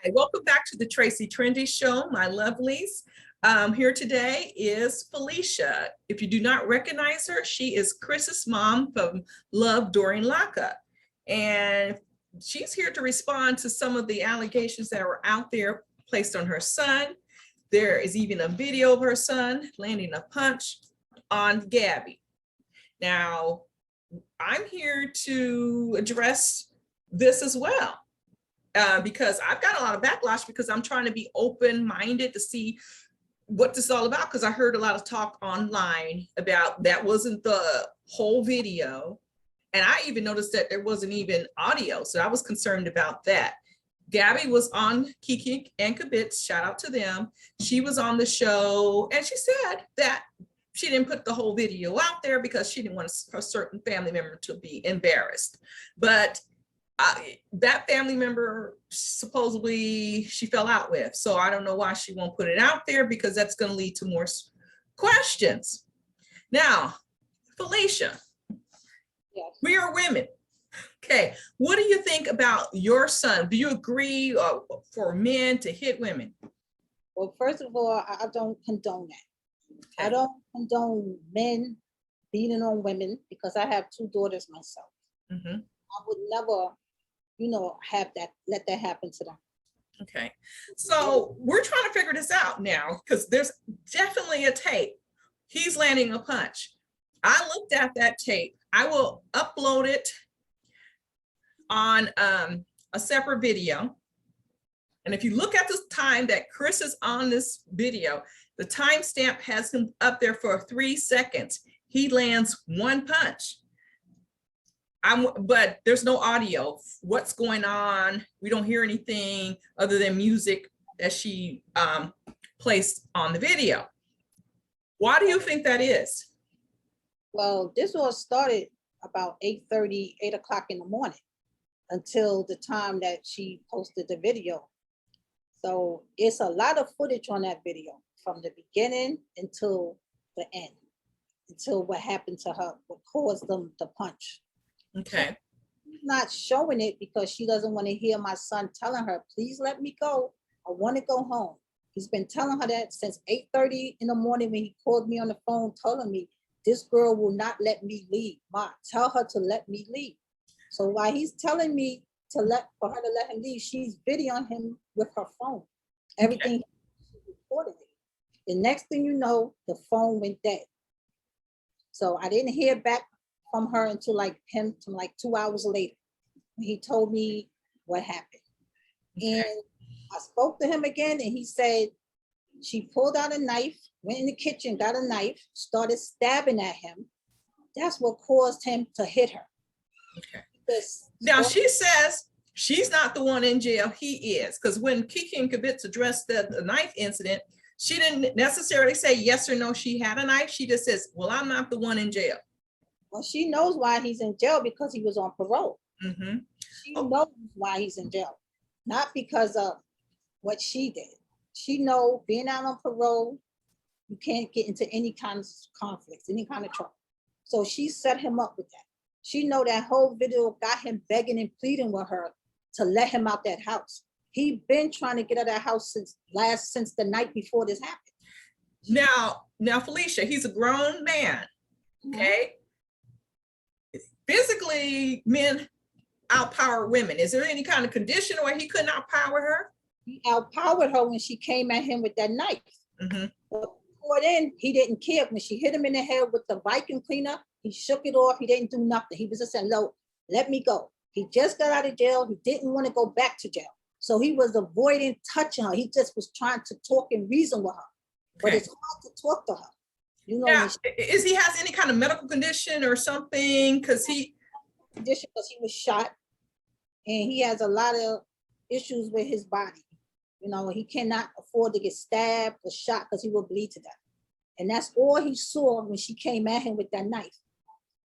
Hi, welcome back to the Trendy Show, my lovelies. Here today is Felicia. If you do not recognize her, she is Chris's mom from Love During Lockup. And she's here to respond to some of the allegations that were out there placed on her son. There is even a video of her son landing a punch on Gabby. Now, I'm here to address this as well. Because I've got a lot of backlash because I'm trying to be open-minded to see what this is all about, because I heard a lot of talk online about that wasn't the whole video. And I even noticed that there wasn't even audio. So I was concerned about that. Gabby was on Kiki and Kibitz, shout out to them. She was on the show and she said that she didn't put the whole video out there because she didn't want a certain family member to be embarrassed. But that family member supposedly she fell out with. So I don't know why she won't put it out there, because that's going to lead to more questions. Now, Felicia, yes. We are women. Okay, what do you think about your son? Do you agree for men to hit women? Well, first of all, I don't condone that. Okay. I don't condone men beating on women because I have two daughters myself. Mm-hmm. I would never, have that, let that happen to them. Okay, so we're trying to figure this out now because there's definitely a tape. He's landing a punch. I looked at that tape. I will upload it on a separate video. And if you look at the time that Chris is on this video, the timestamp has him up there for 3 seconds. He lands one punch. But there's no audio. What's going on? We don't hear anything other than music that she placed on the video. Why do you think that is? Well, this all started about 8:30, 8 o'clock in the morning until the time that she posted the video. So it's a lot of footage on that video from the beginning until the end, until what happened to her, what caused them the punch. Okay. She's not showing it because she doesn't want to hear my son telling her, please let me go. I want to go home. He's been telling her that since 8:30 in the morning when he called me on the phone telling me, this girl will not let me leave. Ma, tell her to let me leave. So while he's telling me for her to let him leave, she's videoing him with her phone. Everything she recorded it. The next thing you know, the phone went dead. So I didn't hear back from her until like 2 hours later. He told me what happened. Okay. And I spoke to him again and he said she pulled out a knife, went in the kitchen, got a knife, started stabbing at him. That's what caused him to hit her. Okay. Now she says she's not the one in jail, he is. Because when Kiki and Kibitz addressed the knife incident, she didn't necessarily say yes or no she had a knife. She just says, well, I'm not the one in jail. Well, she knows why he's in jail because he was on parole. Mm-hmm. She knows why he's in jail, not because of what she did. She knows being out on parole, you can't get into any kind of conflicts, any kind of trouble. So she set him up with that. She know that whole video got him begging and pleading with her to let him out that house. He been trying to get out of that house since the night before this happened. Now, Felicia, he's a grown man, okay? Mm-hmm. Physically, men outpower women. Is there any kind of condition where he couldn't outpower her? He outpowered her when she came at him with that knife. Mm-hmm. But before then, he didn't care. When she hit him in the head with the vacuum cleaner, he shook it off. He didn't do nothing. He was just saying, no, let me go. He just got out of jail. He didn't want to go back to jail. So he was avoiding touching her. He just was trying to talk and reason with her. Okay. But it's hard to talk to her. Is he has any kind of medical condition or something? Because he was shot and he has a lot of issues with his body. He cannot afford to get stabbed or shot because he will bleed to death. And that's all he saw when she came at him with that knife.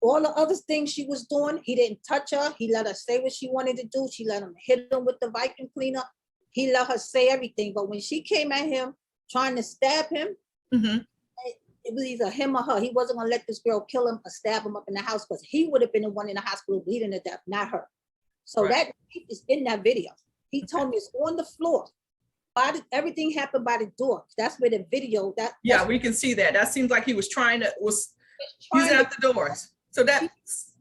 All the other things she was doing, he didn't touch her. He let her say what she wanted to do. She let him hit him with the vacuum cleaner. He let her say everything. But when she came at him trying to stab him, mm-hmm. It was either him or her. He wasn't going to let this girl kill him or stab him up in the house because he would have been the one in the hospital bleeding to death, not her. So right. That is in that video. He told me it's on the floor. Everything happened by the door. That's where the video, yeah, we can see that. That seems like he was he's trying out the doors. So that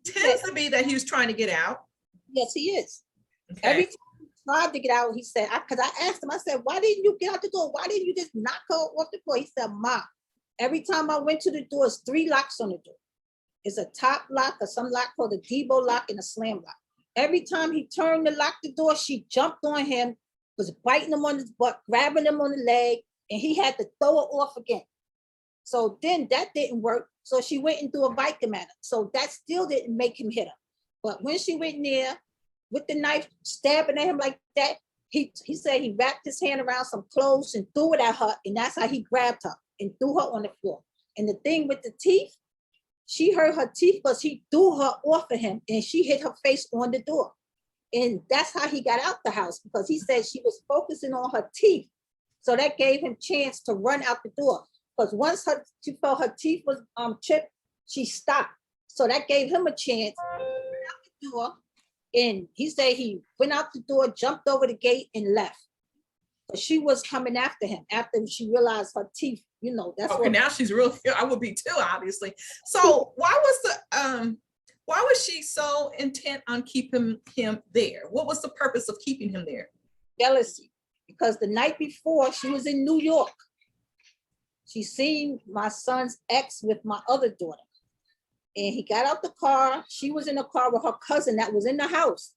tends Yeah. to be that he was trying to get out. Yes, he is. Okay. Every time he tried to get out, he said, because I asked him, I said, why didn't you get out the door? Why didn't you just knock her off the floor? He said, Ma, every time I went to the door, it's 3 locks on the door. It's a top lock or some lock called a Debo lock and a slam lock. Every time he turned to lock the door, she jumped on him, was biting him on his butt, grabbing him on the leg, and he had to throw her off again. So then that didn't work. So she went and threw a Viking at him. So that still didn't make him hit her. But when she went in there with the knife, stabbing at him like that, he said he wrapped his hand around some clothes and threw it at her. And that's how he grabbed her and threw her on the floor. And the thing with the teeth, she hurt her teeth because he threw her off of him and she hit her face on the door. And that's how he got out the house, because he said she was focusing on her teeth. So that gave him chance to run out the door. Because once she felt her teeth was chipped, she stopped. So that gave him a chance to run out the door. And he said he went out the door, jumped over the gate and left. But she was coming after him after she realized her teeth, that's okay, now she's real. I would be too, obviously. So why was she so intent on keeping him there? What was the purpose of keeping him there? Jealousy. Because the night before she was in New York. She seen my son's ex with my other daughter. And he got out the car. She was in the car with her cousin that was in the house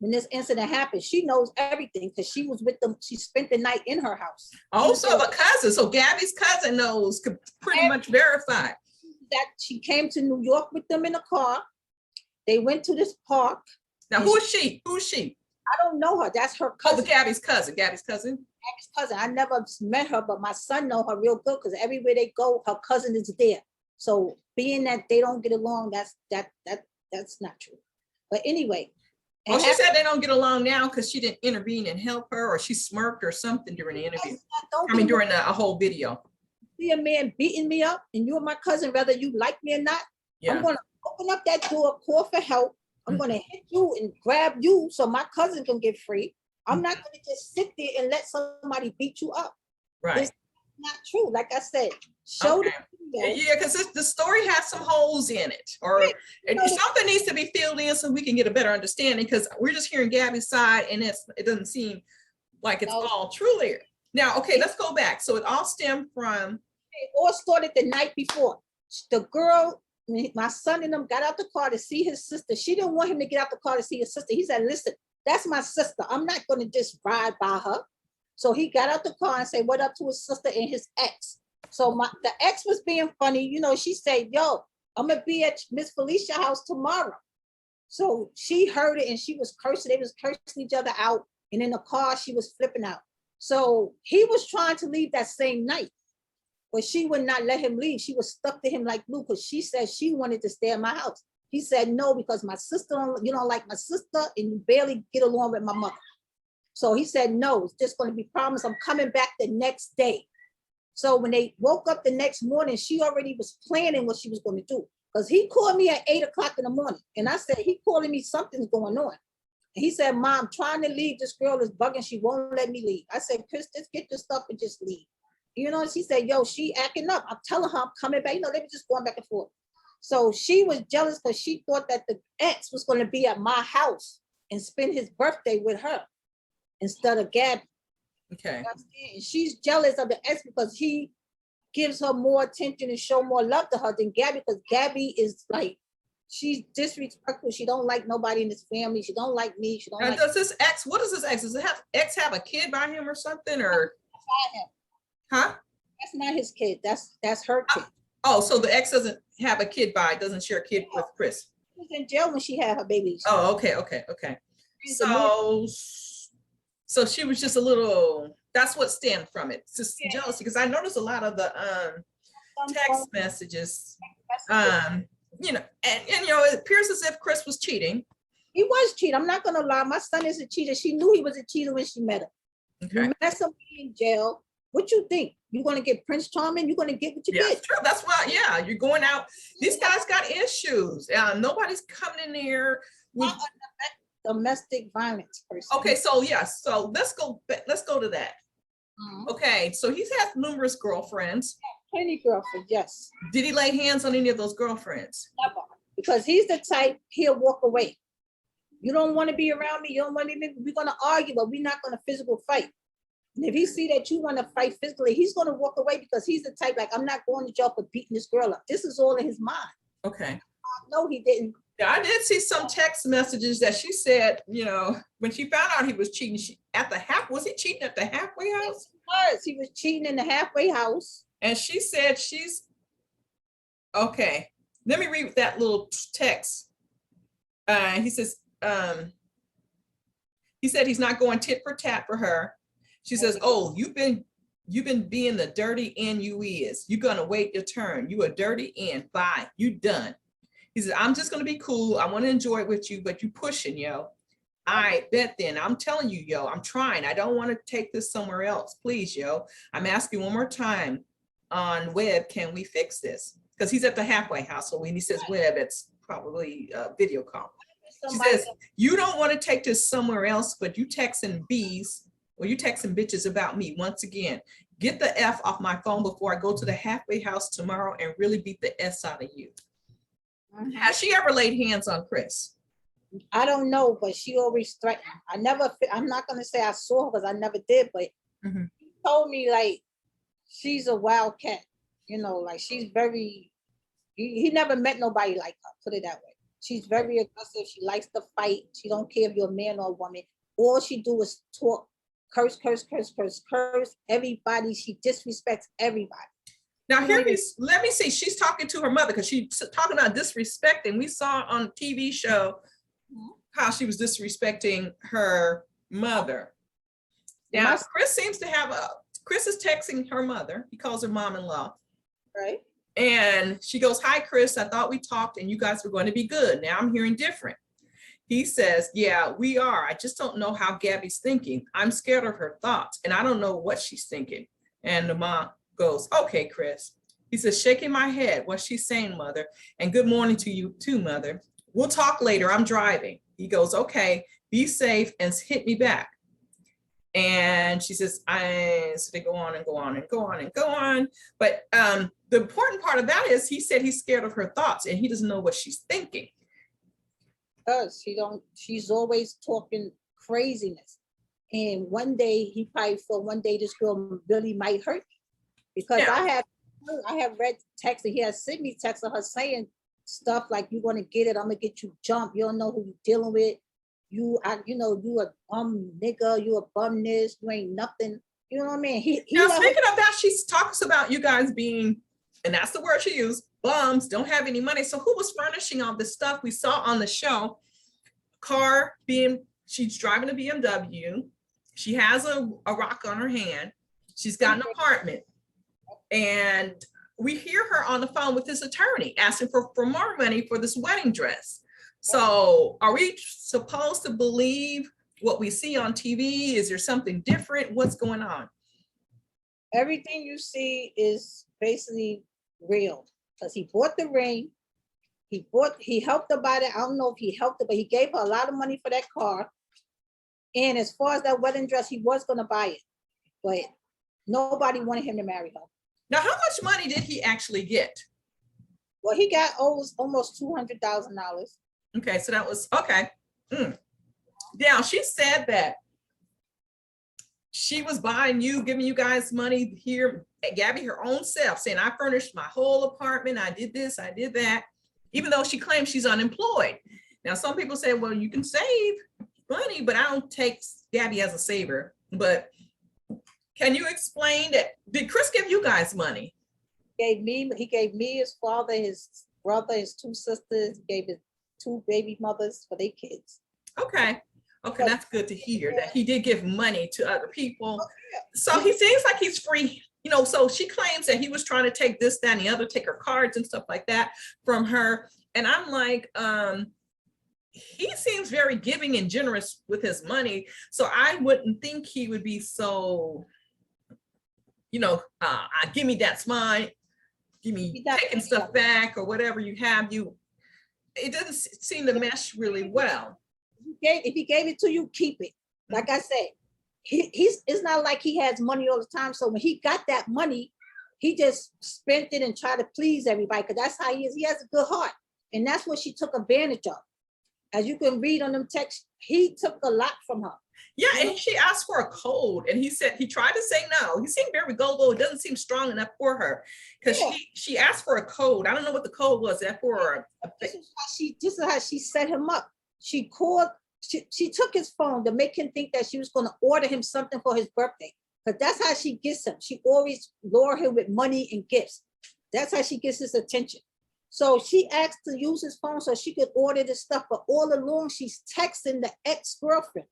when this incident happened. She knows everything because she was with them. She spent the night in her house. Oh, so the cousin. So Gabby's cousin knows, could pretty much verify that she came to New York with them in the car. They went to this park. Now, who is she? Who's she? I don't know her. That's her cousin. Oh, the Gabby's cousin. Gabby's cousin. Gabby's cousin. I never met her, but my son know her real good because everywhere they go, her cousin is there. So being that they don't get along, that's not true. But anyway. Oh, she said they don't get along now because she didn't intervene and help her, or she smirked or something during the interview. During a whole video. See a man beating me up, and you're my cousin, whether you like me or not. Yeah. I'm gonna open up that door, call for help. I'm gonna hit you and grab you so my cousin can get free. I'm not gonna just sit there and let somebody beat you up. Right. It's not true. Like I said, show the video. Yeah, because the story has some holes in it, or something needs to be filled in so we can get a better understanding, because we're just hearing Gabby's side and it doesn't seem like it's all true there. Now, okay, let's go back. So it all stemmed from. It all started the night before. The girl, my son and them got out the car to see his sister. She didn't want him to get out the car to see his sister. He said, listen, that's my sister. I'm not going to just ride by her. So he got out the car and said what up to his sister and his ex. So the ex was being funny. She said, yo, I'm going to be at Miss Felicia's house tomorrow. So she heard it and she was cursing. They was cursing each other out. And in the car, she was flipping out. So he was trying to leave that same night, but she would not let him leave. She was stuck to him like glue because she said she wanted to stay at my house. He said, no, because my sister, you don't like my sister and you barely get along with my mother. So he said, no, it's just going to be promised. I'm coming back the next day. So when they woke up the next morning, she already was planning what she was going to do. Because he called me at 8 o'clock in the morning. And I said, he calling me, something's going on. And he said, Mom, I'm trying to leave. This girl is bugging. She won't let me leave. I said, Chris, just get your stuff and just leave. She said, yo, she acting up. I'm telling her I'm coming back. They were just going back and forth. So she was jealous because she thought that the ex was going to be at my house and spend his birthday with her instead of Gabby. Okay. And she's jealous of the ex because he gives her more attention and show more love to her than Gabby, because Gabby is like, she's disrespectful. She don't like nobody in this family. She don't like me. She don't like. Does this ex? What does this ex? Does ex have a kid by him or something, or? Huh? That's not his kid. That's her kid. Oh, so the ex doesn't have a kid doesn't share a kid with Chris. She was in jail when she had her babies. Oh, okay. So she was just a little. That's what stemmed from it. It's just jealousy, because I noticed a lot of the text messages. And it appears as if Chris was cheating. He was cheating. I'm not gonna lie. My son is a cheater. She knew he was a cheater when she met him. Okay. You met somebody in jail. What you think? You're gonna get Prince Charming? You're gonna get what you get. True. That's why. Yeah, you're going out. These guys got issues. Nobody's coming in there with. domestic violence person. Okay, so yes, so let's go to that. Okay, so he's had numerous girlfriends. Plenty girlfriend, yes. Did he lay hands on any of those girlfriends? Never. Because he's the type, he'll walk away. You don't want to be around me, you don't want to be, we're gonna argue, but we're not gonna physical fight. And if he see that you want to fight physically, he's gonna walk away because he's the type, like, I'm not going to jail for beating this girl up. This is all in his mind. Okay. No, he didn't. Yeah, I did see some text messages that she said, when she found out he was cheating, was he cheating at the halfway house? He was cheating in the halfway house. And she said okay, let me read that little text. He says, he said he's not going tit for tat for her. She says, oh, you've been being the dirty N you is. You're gonna wait your turn. You a dirty N. Bye. You done. He said, I'm just gonna be cool. I want to enjoy it with you, but you pushing, yo. I bet then. I'm telling you, yo, I'm trying. I don't want to take this somewhere else. Please, yo. I'm asking one more time on web, can we fix this? Because he's at the halfway house. So when he says web, it's probably a video call. She says, you don't want to take this somewhere else, but you texting bees or you texting bitches about me once again. Get the F off my phone before I go to the halfway house tomorrow and really beat the S out of you. Has she ever laid hands on Chris? I don't know, but she always threatened. I'm not gonna say I saw her because I never did, but he told me like she's a wild cat, like she's very, he never met nobody like her, put it that way. She's very aggressive. She likes to fight. She don't care if you're a man or a woman. All she do is talk, curse everybody. She disrespects everybody. Now let me see. She's talking to her mother because she's talking about disrespecting. We saw on TV show how she was disrespecting her mother. Now, Chris is texting her mother. He calls her mom-in-law. Right. And she goes, hi, Chris, I thought we talked and you guys were going to be good. Now I'm hearing different. He says, yeah, we are. I just don't know how Gabby's thinking. I'm scared of her thoughts and I don't know what she's thinking. And the mom goes, okay, Chris. He says, shaking my head. What's she saying, mother? And good morning to you too, mother. We'll talk later. I'm driving. He goes, okay, be safe and hit me back. And she says, so they go on and go on and go on and go on. But the important part of that is he said he's scared of her thoughts and he doesn't know what she's thinking. She's always talking craziness. And one day he probably thought one day this girl really might hurt me. Because I have read text and he has sent me text of her saying stuff like, you're gonna get it, I'm gonna get you jumped, you don't know who you're dealing with. You a bum nigga, you a bum this, you ain't nothing. You know what I mean? Now, speaking of that, she talks about you guys being, and that's the word she used, bums, don't have any money. So who was furnishing all this stuff we saw on the show? She's driving a BMW. She has a rock on her hand. She's got an apartment. And we hear her on the phone with this attorney asking for more money for this wedding dress. So are we supposed to believe what we see on TV? Is there something different? What's going on? Everything you see is basically real because he bought the ring. He helped her buy it. I don't know if he helped her, but he gave her a lot of money for that car. And as far as that wedding dress, he was going to buy it, but nobody wanted him to marry her. Now, how much money did he actually get? Well, he got almost $200,000. Okay, so that was, okay. Now, she said that she was giving you guys money here, Gabby, her own self, saying, I furnished my whole apartment, I did this, I did that, even though she claims she's unemployed. Now, some people say, well, you can save money, but I don't take Gabby as a saver. But can you explain that? Did Chris give you guys money? He gave me, his father, his brother, his two sisters, gave his 2 baby mothers for their kids. Okay, that's good to hear that he did give money to other people. So he seems like he's free, so she claims that he was trying to take this, that, and the other, take her cards and stuff like that from her. And I'm like, he seems very giving and generous with his money. So I wouldn't think he would be so, give me that's mine, give me taking stuff back or whatever you have. It doesn't seem to mesh really well. if he gave it to you, keep it. Like I said, he's it's not like he has money all the time. So when he got that money, he just spent it and tried to please everybody because that's how he is. He has a good heart. And that's what she took advantage of. As you can read on them texts, he took a lot from her. Yeah, and she asked for a code, and he said he tried to say no. He seemed very go-go. It doesn't seem strong enough for her because she asked for a code. I don't know what the code was. That for her. This is how she set him up. She called. She took his phone to make him think that she was going to order him something for his birthday. But that's how she gets him. She always lure him with money and gifts. That's how she gets his attention. So she asked to use his phone so she could order this stuff. But all along, she's texting the ex-girlfriend.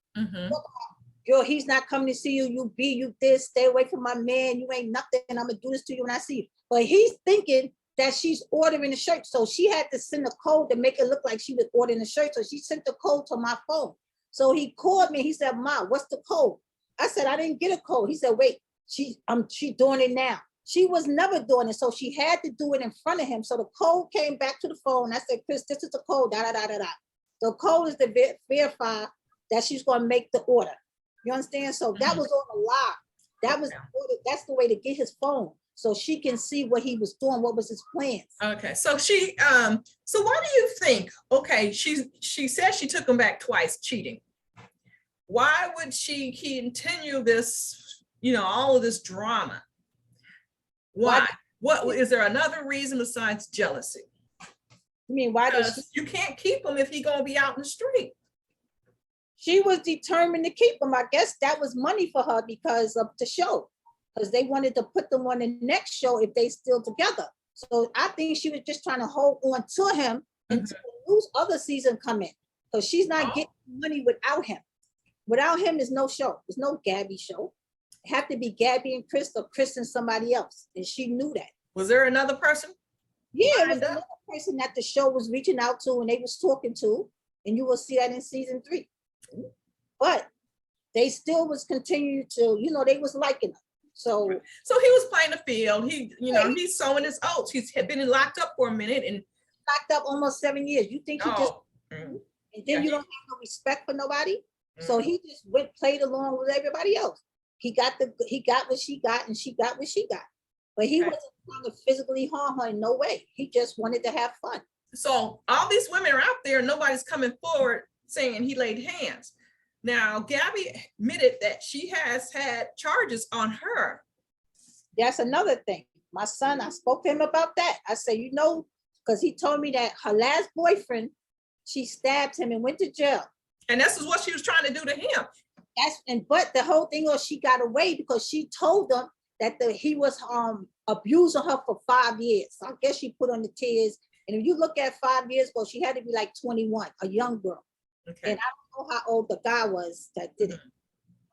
Girl, he's not coming to see you. You this. Stay away from my man. You ain't nothing. I'm going to do this to you when I see you. But he's thinking that she's ordering a shirt. So she had to send a code to make it look like she was ordering a shirt. So she sent the code to my phone. So he called me. He said, Ma, what's the code? I said, I didn't get a code. He said, wait, she doing it now. She was never doing it. So she had to do it in front of him. So the code came back to the phone. I said, Chris, this is the code, da, da, da, da, da. The code is to verify that she's going to make the order. You understand? So that was on the lie. That was that's the way to get his phone. So she can see what he was doing, what was his plans. Okay, so she, so why do you think, okay, she said she took him back twice, cheating. Why would she continue this, all of this drama? Why? What is there another reason besides jealousy? I mean, why does you can't keep him if he's gonna be out in the street? She was determined to keep him. I guess that was money for her because of the show. Because they wanted to put them on the next show if they still together. So I think she was just trying to hold on to him until the new other season come in. Because she's not getting money without him. Without him, there's no show. There's no Gabby show. It had to be Gabby and Chris or Chris and somebody else. And she knew that. Was there another person? Yeah, it was another person that the show was reaching out to and they was talking to. And you will see that in season 3. But they still was continuing to, they was liking her. So he was playing the field. He's sowing his oats. He's been locked up for a minute and locked up almost 7 years. You think he just and then you don't have no respect for nobody? So he just played along with everybody else. He got what she got and she got what she got. But he wasn't trying to physically harm her in no way. He just wanted to have fun. So all these women are out there, nobody's coming forward saying he laid hands. Now, Gabby admitted that she has had charges on her. That's another thing. My son, I spoke to him about that. I said, because he told me that her last boyfriend, she stabbed him and went to jail. And this is what she was trying to do to him. But the whole thing was she got away because she told them that he was abusing her for 5 years. So I guess she put on the tears. And if you look at 5 years ago, she had to be like 21, a young girl. Okay. And I don't know how old the guy was that did it.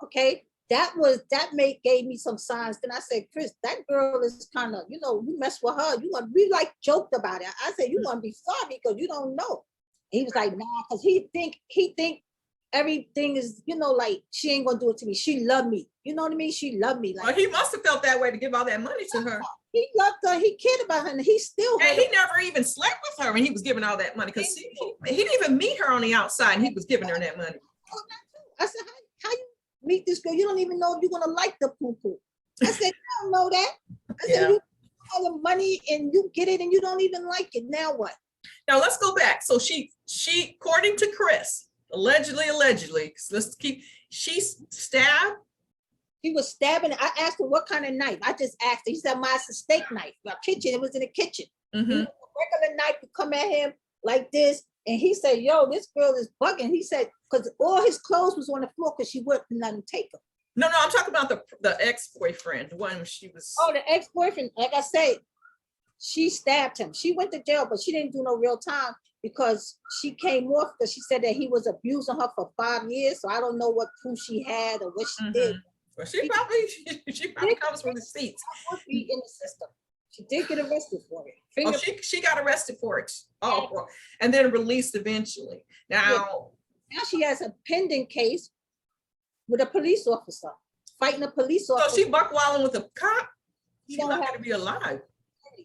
Okay. Gave me some signs. Then I said, Chris, that girl is kind of, you mess with her. We joked about it. I said, you want to be sorry because you don't know. He was like, nah, because he think everything is, like she ain't gonna do it to me. She loved me. You know what I mean? She loved me. Like, well, he must have felt that way to give all that money to her. He loved her. He cared about her, and he still. And he never even slept with her when he was giving all that money because he didn't even meet her on the outside, and he was giving her that money. I said, how you meet this girl? You don't even know if you're gonna like the poo-poo. I said, I don't know that. I said, you have the money and you get it, and you don't even like it. Now what? Now let's go back. So she, according to Chris, allegedly, she stabbed. He was stabbing. I asked him what kind of knife. I just asked him. He said, it's a steak knife. My kitchen. It was in the kitchen. A regular knife would come at him like this. And he said, yo, this girl is bugging. He said, because all his clothes was on the floor because she wouldn't let him take them. No, I'm talking about the ex-boyfriend, the one she was. Oh, the ex-boyfriend. Like I said, she stabbed him. She went to jail, but she didn't do no real time because she came off because she said that he was abusing her for 5 years. So I don't know what proof she had or what she did. Well, she probably comes from receipts. In the system. She did get arrested for it. She got arrested for it. And then released eventually. Now she has a pending case with a police officer, fighting a police officer. So she buckwalling with a cop? She's not going to be alive.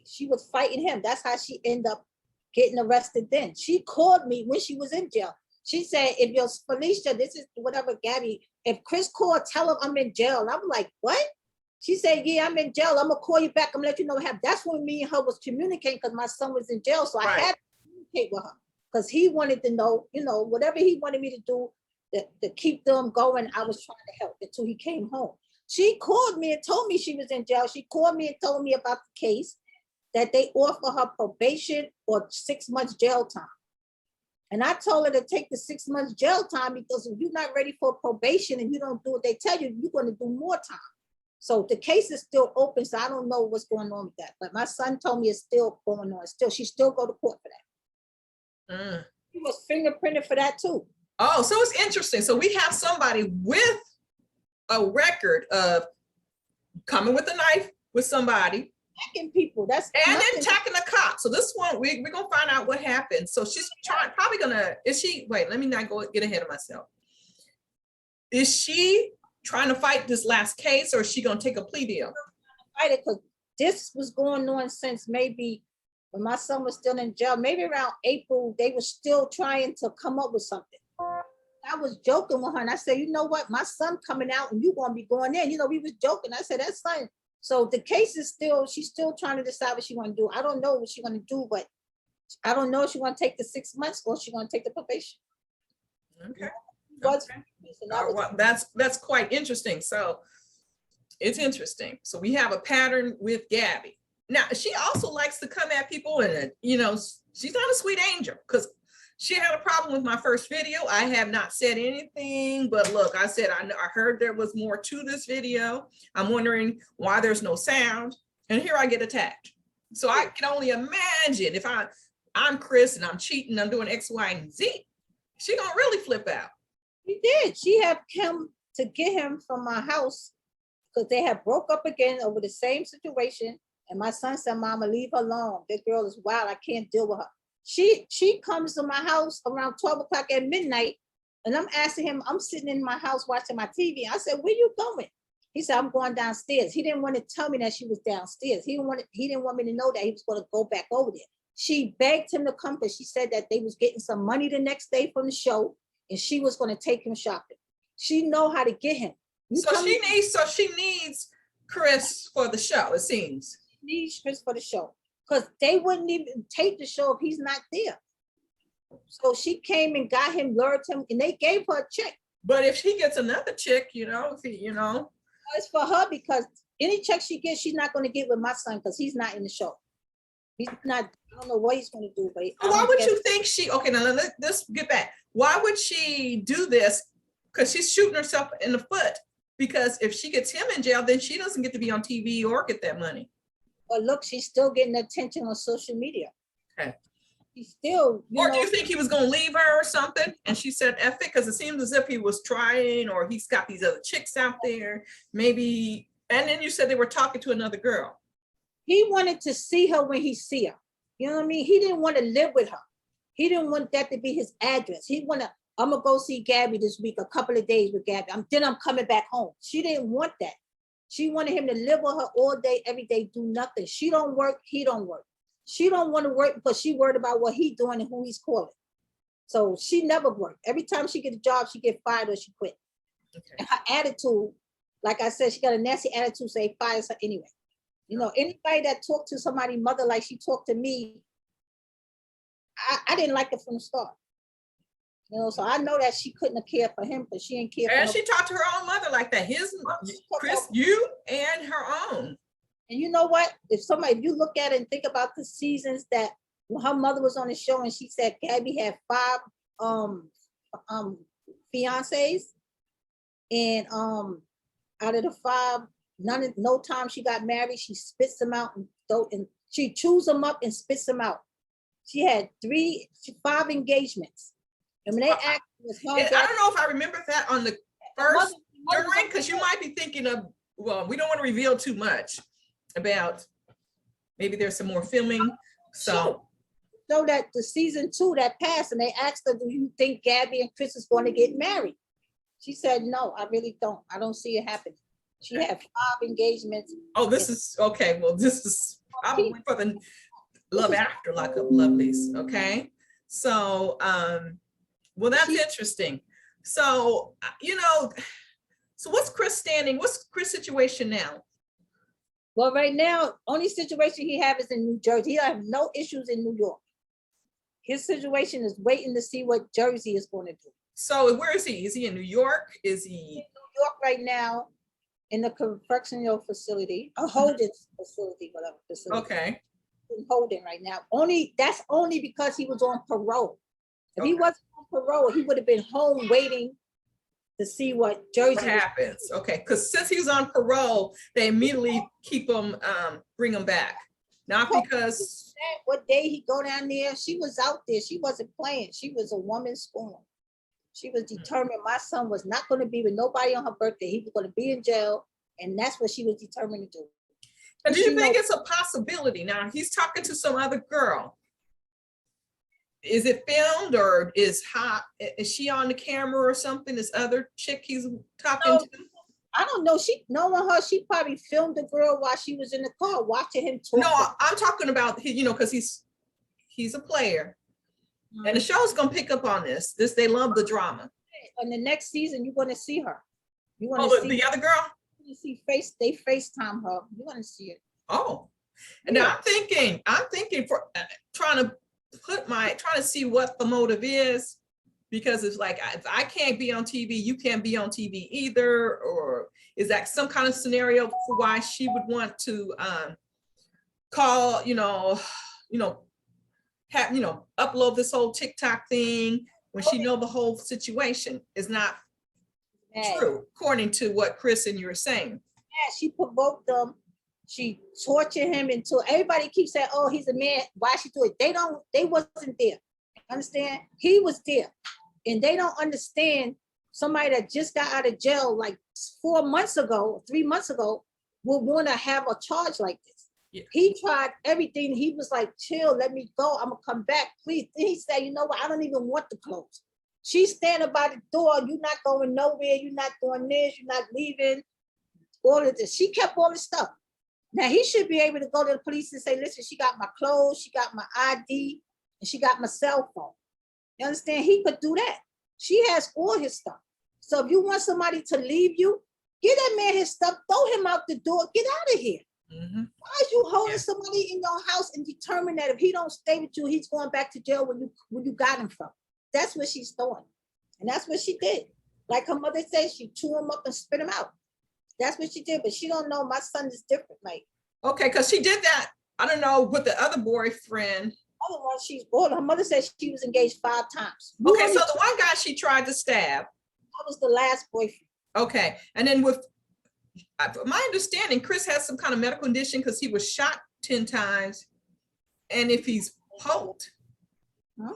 She was fighting him. That's how she ended up getting arrested then. She called me when she was in jail. She said, if you're Felicia, this is whatever, Gabby, if Chris called, tell him I'm in jail. I'm like, what? She said, yeah, I'm in jail. I'm gonna call you back. I'm gonna let you know what happened. That's when me and her was communicating because my son was in jail. So I Right. had to communicate with her because he wanted to know, whatever he wanted me to do to keep them going. I was trying to help until he came home. She called me and told me she was in jail. She called me and told me about the case, that they offer her probation or 6 months jail time. And I told her to take the 6 months jail time because if you're not ready for probation and you don't do what they tell you, you're going to do more time. So the case is still open. So I don't know what's going on with that. But my son told me it's still going on. She still go to court for that. He was fingerprinted for that too. Oh, so it's interesting. So we have somebody with a record of coming with a knife with somebody. Attacking people. That's and nothing. then attacking the cop. So this one, we're gonna find out what happened. So she's probably gonna, wait, let me not get ahead of myself. Is she trying to fight this last case or is she gonna take a plea deal? Fight it, because this was going on since maybe when my son was still in jail, maybe around April, they were still trying to come up with something. I was joking with her and I said, you know what, my son coming out and you're gonna be going in. We was joking. I said, that's fine. So the case is still, she's still trying to decide what she want to do. I don't know what she's going to do, but I don't know if she want to take the 6 months or she want to take the probation. Okay. Well, that's quite interesting. So it's interesting. So we have a pattern with Gabby. Now, she also likes to come at people and, she's not a sweet angel because she had a problem with my first video. I have not said anything, but look, I said, I heard there was more to this video. I'm wondering why there's no sound. And here I get attacked. So I can only imagine if I'm Chris and I'm cheating, I'm doing X, Y, and Z, she gonna really flip out. She did. She had come to get him from my house because they had broke up again over the same situation. And my son said, Mama, leave her alone. This girl is wild. I can't deal with her. She comes to my house around 12 o'clock at midnight, and I'm asking him, I'm sitting in my house watching my TV. I said, where you going? He said, I'm going downstairs. He didn't want to tell me that she was downstairs. He didn't want me to know that he was going to go back over there. She begged him to come because she said that they was getting some money the next day from the show, and she was going to take him shopping. She know how to get him. She needs Chris for the show, it seems. She needs Chris for the show. Because they wouldn't even take the show if he's not there. So she came and got him, lured him, and they gave her a check. But if she gets another chick, It's for her because any check she gets, she's not going to get with my son because he's not in the show. He's not, I don't know what he's going to do. But why would you think okay, now let's get back. Why would she do this? Because she's shooting herself in the foot. Because if she gets him in jail, then she doesn't get to be on TV or get that money. But look, she's still getting attention on social media. Okay. She's still, do you think he was going to leave her or something? And she said, F it, because it seems as if he was trying, or he's got these other chicks out there, maybe. And then you said they were talking to another girl. He wanted to see her when he see her. You know what I mean? He didn't want to live with her. He didn't want that to be his address. He wanted, I'm going to go see Gabby this week, a couple of days with Gabby. Then I'm coming back home. She didn't want that. She wanted him to live with her all day, every day, do nothing. She don't work, he don't work. She don't want to work because she worried about what he's doing and who he's calling. So she never worked. Every time she get a job, she get fired or she quit. Okay. And her attitude, like I said, she got a nasty attitude, so they fires her anyway. Anybody that talked to somebody's mother like she talked to me, I didn't like it from the start. So I know that she couldn't have cared for him because she didn't care. And she talked to her own mother like that. Chris, you and her own. And you know what? If you look at it and think about the seasons that when her mother was on the show and she said Gabby had 5 fiancés, and out of the 5, no time she got married, she spits them out and she chews them up and spits them out. She had 5 engagements. And when they asked, I don't know if I remember that on the first during, because you might be thinking of, well, we don't want to reveal too much about, maybe there's some more filming. So that the season 2 that passed, and they asked her, do you think Gabby and Chris is going to get married? She said, no, I really don't. I don't see it happening. She had 5 engagements. Oh, this is okay. Well, this is probably for the Love After Lockup lovelies. Okay. So Well, that's She, interesting. So, so what's Chris standing? What's Chris' situation now? well, right now, only situation he have is in New Jersey. He have no issues in New York. His situation is waiting to see what Jersey is going to do. So where is he? Is he in New York? Is He's in he? New York right now in the correctional facility, a holding facility, whatever facility. Okay. In holding right now. That's only because he was on parole. If he Okay. wasn't on parole, he would have been home waiting to see what Jersey What happens? Okay, because since he was on parole, they immediately keep him, bring him back. Not because, what day he go down there. She was out there. She wasn't playing. She was a woman scorned. She was determined my son was not going to be with nobody on her birthday. He was going to be in jail, and that's what she was determined to do. but do you think it's a possibility? Now he's talking to some other girl. Is it filmed or is she on the camera or something? This other chick he's talking to? I don't know. Knowing her, she probably filmed the girl while she was in the car watching him talk. No, I'm talking about, because he's a player. And the show's gonna pick up on this. They love the drama. In the next season, you're gonna see her. You want Oh, to see the other girl? You see they FaceTime her. You're gonna see it. Oh, and now I'm thinking for trying to see what the motive is, because it's like, if I can't be on TV, you can't be on TV either, or is that some kind of scenario for why she would want to call, upload this whole TikTok thing when she know the whole situation is not true, according to what Chris and you were saying. Yeah, she provoked them. She tortured him until everybody keeps saying, "Oh, he's a man. Why she do it?" They wasn't there. Understand? He was there, and they don't understand. Somebody that just got out of jail like 4 months ago, 3 months ago, will want to have a charge like this. Yeah. He tried everything. He was like, "Chill, let me go. I'm gonna come back, please." Then he said, "You know what? I don't even want the clothes." She's standing by the door. You're not going nowhere. You're not doing this. You're not leaving. All of this. She kept all this stuff. Now he should be able to go to the police and say, "Listen, she got my clothes, she got my ID, and she got my cell phone." You understand? He could do that. She has all his stuff. So if you want somebody to leave you, give that man his stuff, throw him out the door, get out of here. Mm-hmm. Why are you holding somebody in your house and determine that if he don't stay with you, he's going back to jail when you got him from? That's what she's doing. And that's what she did. Like her mother said, she chew him up and spit him out. That's what she did, but she don't know my son is different. Like, okay, because she did that, I don't know, with the other boyfriend. Her mother said she was engaged 5 times. Okay, so the one guy she tried to stab. That was the last boyfriend. Okay, and then with my understanding, Chris has some kind of medical condition because he was shot 10 times. And if he's poked,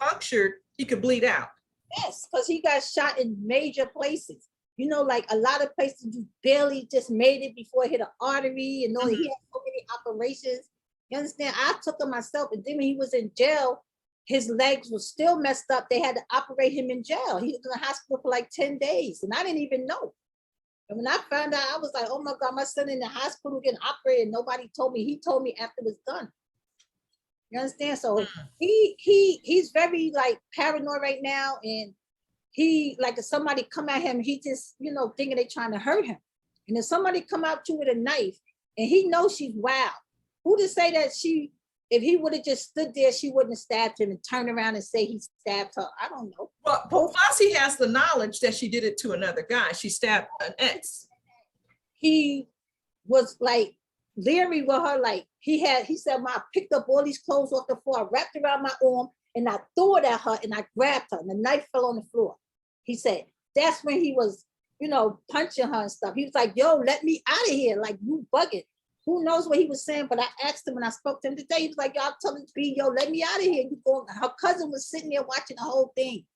punctured, he could bleed out. Yes, because he got shot in major places. Like a lot of places you barely just made it before it hit an artery, and he had so many operations. You understand? I took him myself, and then when he was in jail, his legs were still messed up. They had to operate him in jail. He was in the hospital for like 10 days, and I didn't even know. And when I found out, I was like, "Oh my God, my son in the hospital getting operated." Nobody told me. He told me after it was done. You understand? So he's very like paranoid right now, and he like if somebody come at him, he just thinking they trying to hurt him. And if somebody come out to you with a knife, and he knows she's wild, who to say that if he would have just stood there, she wouldn't have stabbed him and turned around and say he stabbed her? I don't know. But plus he has the knowledge that she did it to another guy. She stabbed an ex. He was like leery with her, like he said, I picked up all these clothes off the floor, I wrapped around my arm, and I threw it at her, and I grabbed her, and the knife fell on the floor. He said that's when he was, punching her and stuff. He was like, "Yo, let me out of here, like you bugging." Who knows what he was saying, but I asked him when I spoke to him today, he was like, "Y'all tell him to be, yo, let me out of here." You going? Her cousin was sitting there watching the whole thing.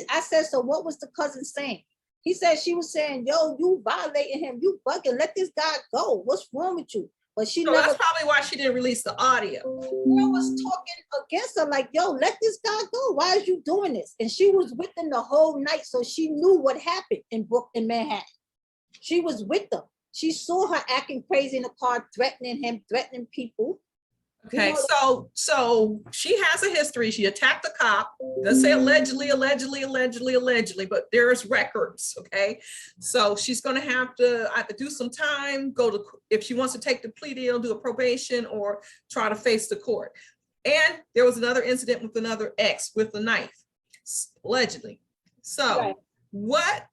I said, "So what was the cousin saying?" He said she was saying, "Yo, you violating him, you bugging, let this guy go. What's wrong with you?" But that's probably why she didn't release the audio. The girl was talking against her, like, "Yo, let this guy go. Why is you doing this?" And she was with them the whole night, so she knew what happened in Manhattan. She was with them. She saw her acting crazy in the car, threatening him, threatening people. You Okay, know, so she has a history. She attacked the cop. Let's say allegedly, but there's records. Okay, so she's going to have to either do some time, go to if she wants to take the plea deal, do a probation, or try to face the court. And there was another incident with another ex with a knife, allegedly. So right. what?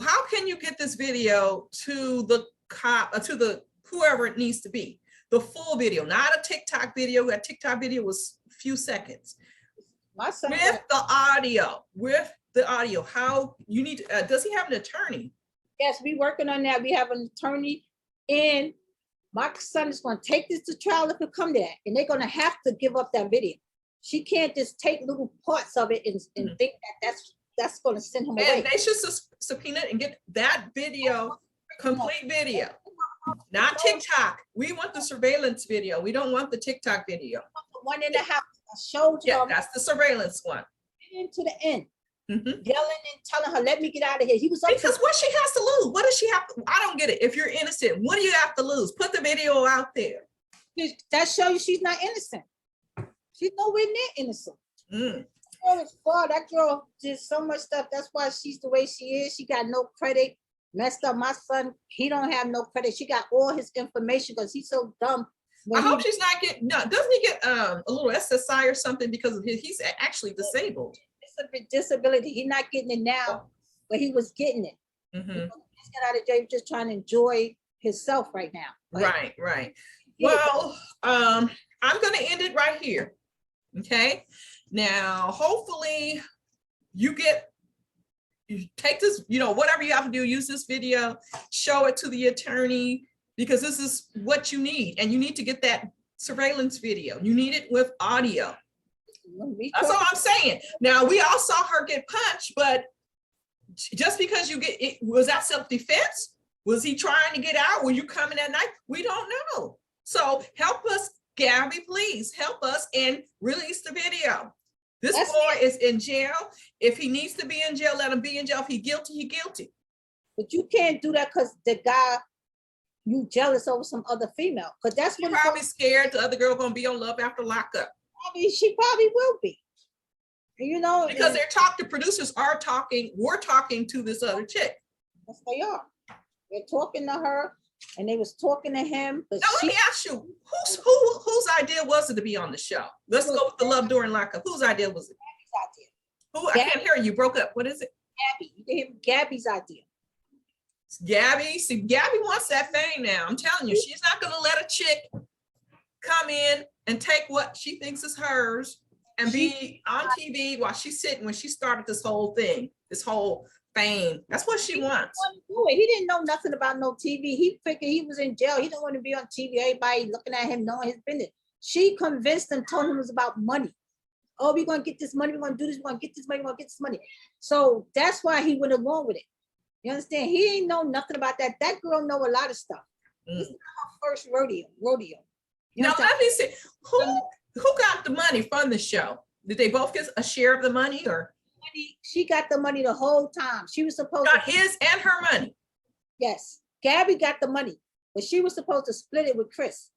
How can you get this video to the cop, to the whoever it needs to be? The full video, not a TikTok video. A TikTok video was a few seconds. My son With the audio, how you need, does he have an attorney? yes, we working on that. We have an attorney, and my son is going to take this to trial if it come to that, and they're going to have to give up that video. She can't just take little parts of it and think that that's going to send him away. And they should subpoena and get that video, complete video. Not TikTok. We want the surveillance video. We don't want the TikTok video. One in the house, I showed you. Yeah, that's the surveillance one. Into the end, Mhm. yelling and telling her, "Let me get out of here." He was up Because what she has to lose? What does she have to, I don't get it. If you're innocent, what do you have to lose? Put the video out there. that show you she's not innocent. She's nowhere near innocent. Mm. That girl did so much stuff. That's why she's the way she is. She got no credit. Messed up my son. He don't have no credit. She got all his information because he's so dumb. I hope she's not getting, no, doesn't he get a little SSI or something because of he's actually disabled. It's a disability. He's not getting it now, but he was getting it. Mhm. He just got out of jail, just trying to enjoy himself right now. Like, Right. Well, I'm going to end it right here. Okay. Now, hopefully you take this, whatever you have to do, use this video, show it to the attorney, because this is what you need. And you need to get that surveillance video. You need it with audio. That's all I'm saying. Now, we all saw her get punched, but just because you get it, was that self-defense? Was he trying to get out? Were you coming at night? We don't know. So help us, Gabby, please help us and release the video. This boy is in jail. If he needs to be in jail, let him be in jail. If he's guilty, he's guilty. But you can't do that because the guy, you jealous over some other female. Because that's what probably scared the other girl gonna be on Love After Lockup. I mean, she probably will be. Because the producers we're talking to this other chick. Yes, they are. They're talking to her, and they was talking to him. Now let me ask you, whose idea was it to be on the show? Let's go with the Love During Lockup. Whose idea was it? Gabby's idea. I can't hear you. Broke up. What is it? Gabby. You can hear Gabby's idea. Gabby. See, Gabby wants that fame now. I'm telling you, she's not gonna let a chick come in and take what she thinks is hers and be on TV while she's sitting when she started this whole thing, this whole fame. That's what she wants. He didn't know nothing about no TV. He figured he was in jail. He didn't want to be on TV. Everybody looking at him, knowing his business. She convinced him, told him it was about money. Oh, we're going to get this money. We're going to do this. We're going to get this money. We're going to get this money. So that's why he went along with it. You understand? He ain't know nothing about that. That girl know a lot of stuff. This is not her first rodeo. Now, let me see. Who got the money from the show? Did they both get a share of the money, or? She got the money the whole time. She was supposed to his and her money. Yes, Gabby got the money, but she was supposed to split it with Chris.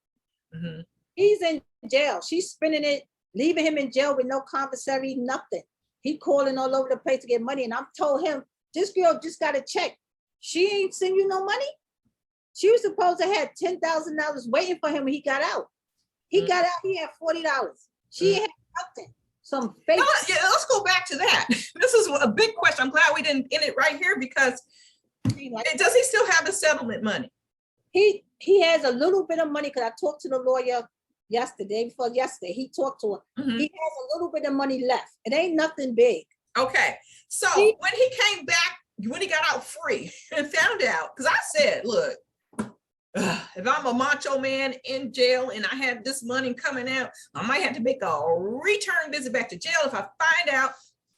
Mm-hmm. He's in jail. She's spending it, leaving him in jail with no commissary, nothing. He calling all over the place to get money, and I'm told him this girl just got a check. She ain't send you no money. She was supposed to have $10,000 waiting for him when he got out. He got out. He had $40. She had nothing. Some fake. Let's go back to that. This is a big question. I'm glad we didn't end it right here because does he still have the settlement money? He has a little bit of money because I talked to the lawyer yesterday. He talked to her. Mm-hmm. He has a little bit of money left. It ain't nothing big. Okay. So when he came back, when he got out free and found out, because I said, look, if I'm a macho man in jail and I had this money coming out, I might have to make a return visit back to jail if I find out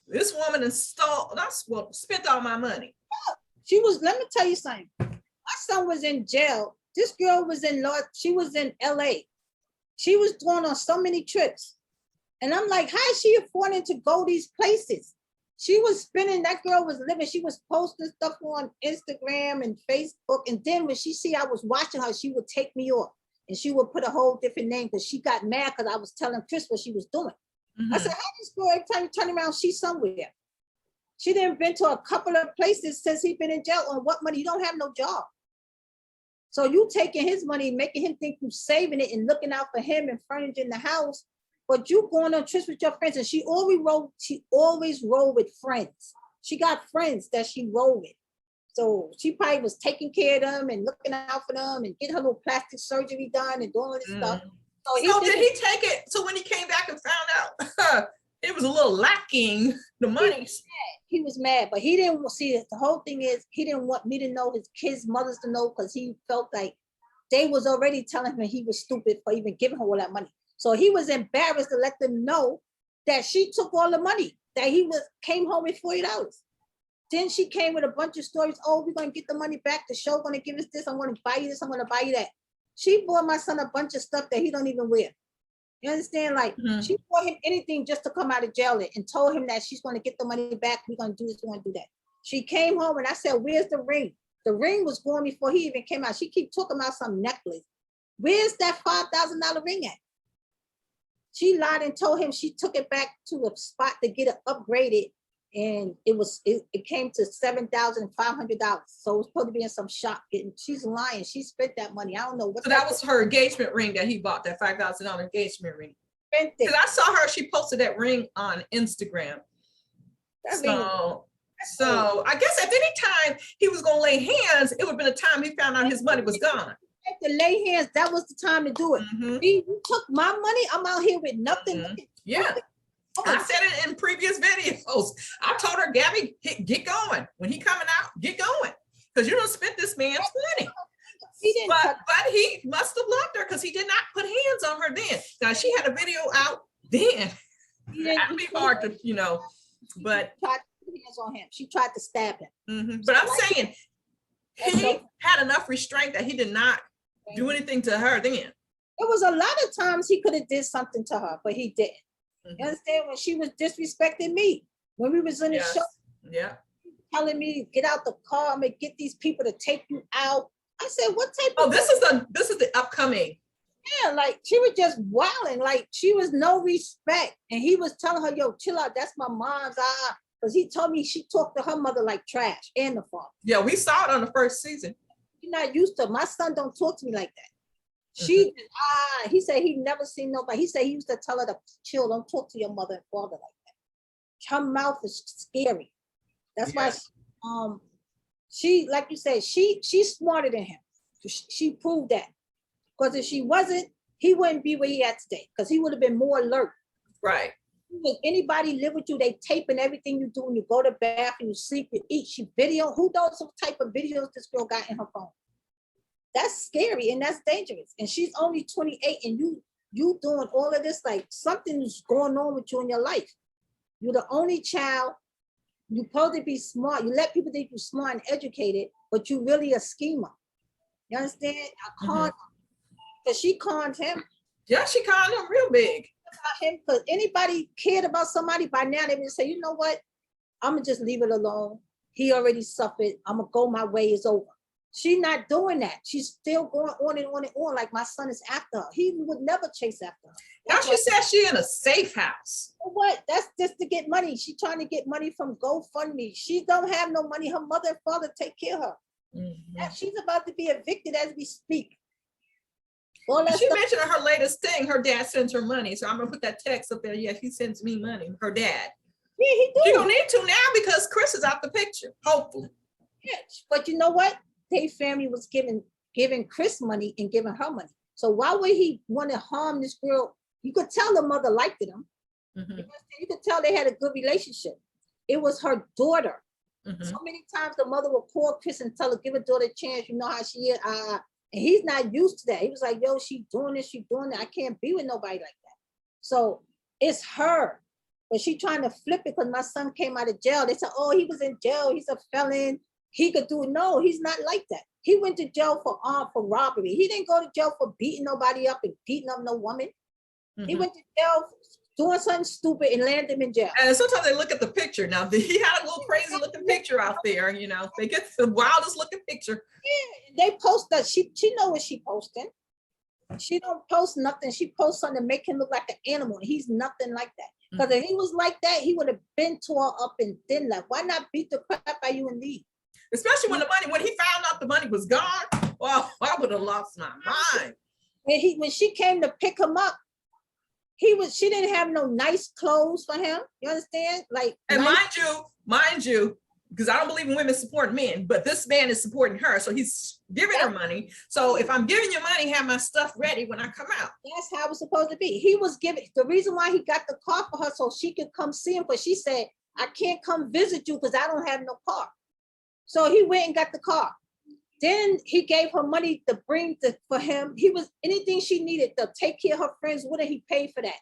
this woman spent all my money. Let me tell you something. My son was in jail. This girl was she was in LA. She was going on so many trips. And I'm like, how is she affording to go these places? She was spending, that girl was living, she was posting stuff on Instagram and Facebook. And then when she see I was watching her, she would take me off. and she would put a whole different name because she got mad because I was telling Chris what she was doing. I said, how this girl every time you turn around, she's somewhere. She done been to a couple of places since he been in jail. On what money? You don't have no job. So you taking his money, making him think you saving it and looking out for him and furnishing the house, but you going on trips with your friends. And she always rolled with friends. She got friends that she rolled with. So she probably was taking care of them and looking out for them and getting her little plastic surgery done and doing all this stuff. So did he take it? So when he came back and found out it was a little lacking, the money. He was mad, but he didn't see it. The whole thing is he didn't want me to know, his kids' mothers to know, because he felt like they was already telling him he was stupid for even giving her all that money. So he was embarrassed to let them know that she took all the money, that he came home with $40. Then she came with a bunch of stories. Oh, we're gonna get the money back. The show gonna give us this. I'm gonna buy you this. I'm gonna buy you that. She bought my son a bunch of stuff that he don't even wear. You understand? Like she bought him anything just to come out of jail and told him that she's gonna get the money back. We're gonna do this. We're gonna do that. She came home and I said, "Where's the ring?" The ring was gone before he even came out. She keep talking about some necklace. Where's that $5,000 ring at? She lied and told him she took it back to a spot to get it upgraded. And it came to $7,500. So it was supposed to be in some shop getting. She's lying. She spent that money. I don't know what. So that was her engagement ring that he bought, that $5,000 engagement ring. Spent it. Because I saw her, she posted that ring on Instagram. So I guess at any time he was gonna lay hands, it would have been a time he found out his money was gone. To lay hands, that was the time to do it. You took my money. I'm out here with nothing. Yeah. I said it in previous videos. I told her, Gabby, get going. When he coming out, get going. Because you don't spend this man's money. He didn't but he must have loved her because he did not put hands on her then. Now she had a video out then. That'd be hard to, but tried to put hands on him. She tried to stab him. But I'm saying he had enough restraint that he did not do anything to her then. It was a lot of times he could have did something to her, but he didn't. You understand? When she was disrespecting me, when we was in the show, telling me get out the car, I'm gonna get these people to take you out. I said, what type of this is the upcoming. Yeah, like she was just wilding, like she was no respect. And he was telling her, yo, chill out, that's my mom's because he told me she talked to her mother like trash and the father. Yeah, we saw it on the first season. You're not used to my son don't talk to me like that. She he said he never seen nobody. He said he used to tell her to chill, don't talk to your mother and father like that. Her mouth is scary. That's why she, like you said, she's smarter than him. She proved that. Because if she wasn't, he wouldn't be where he at today. Because he would have been more alert. Right. If anybody live with you, they taping everything you do when you go to bath and you sleep, you eat, she video. Who knows what type of videos this girl got in her phone? That's scary and that's dangerous. And she's only 28 and you doing all of this, like something's going on with you in your life. You're the only child. You're supposed to be smart. You let people think you're smart and educated, but you really a schemer. You understand? I conned because she conned him. Yeah, she conned him real big. Because anybody cared about somebody by now, they would say, you know what? I'm gonna just leave it alone. He already suffered. I'm gonna go my way, it's over. She's not doing that. She's still going on and on and on like my son is after her. He would never chase after her. Now she said she in a safe house. What? That's just to get money. She's trying to get money from GoFundMe. She don't have no money. Her mother and father take care of her. And she's about to be evicted as we speak. She mentioned her latest thing. Her dad sends her money. So I'm gonna put that text up there. Yeah, he sends me money. Her dad. Yeah, he do. She don't need to now because Chris is out the picture. Hopefully. Yeah, but you know what? Their family was giving Chris money and giving her money. So why would he want to harm this girl? You could tell the mother liked him. You could tell they had a good relationship. It was her daughter. So many times the mother would call Chris and tell her, give her daughter a chance. You know how she is. And he's not used to that. He was like, yo, she doing this, she doing that. I can't be with nobody like that. So it's her. But she trying to flip it because my son came out of jail. They said, oh, he was in jail. He's a felon. He could do it. No, he's not like that. He went to jail for robbery. He didn't go to jail for beating nobody up and beating up no woman. He went to jail doing something stupid and landed him in jail. And sometimes they look at the picture. Now, he had a little crazy looking picture out there, They get the wildest looking picture. Yeah, they post that. She know what she posting. She don't post nothing. She posts something to make him look like an animal. And he's nothing like that. Because if he was like that, he would have been tore up and thin left. Why not beat the crap out of you and leave? Especially when he found out the money was gone. Well, I would have lost my mind. When she came to pick him up, she didn't have no nice clothes for him. You understand? Like, and mind you, because I don't believe in women supporting men, but this man is supporting her. So he's giving her money. So if I'm giving you money, have my stuff ready when I come out. That's how it was supposed to be. He was giving, the reason why he got the car for her so she could come see him, but she said, I can't come visit you because I don't have no car. So he went and got the car. Then he gave her money to bring for him. He was anything she needed to take care of her friends with her, he paid for that.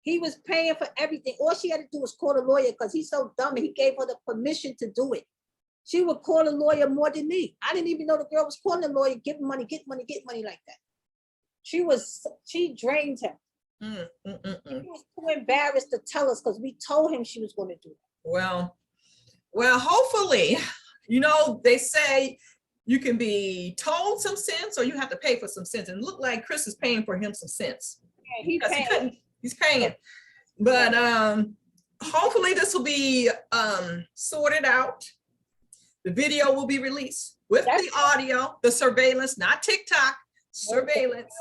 He was paying for everything. All she had to do was call a lawyer because he's so dumb and he gave her the permission to do it. She would call a lawyer more than me. I didn't even know the girl was calling a lawyer, get money like that. She drained him. He was too embarrassed to tell us because we told him she was going to do it. Well, hopefully, they say you can be told some sense or you have to pay for some sense. And it looked like Chris is paying for him some sense. Yeah, he's paying. But hopefully this will be sorted out. The video will be released with the audio, the surveillance, not TikTok, surveillance.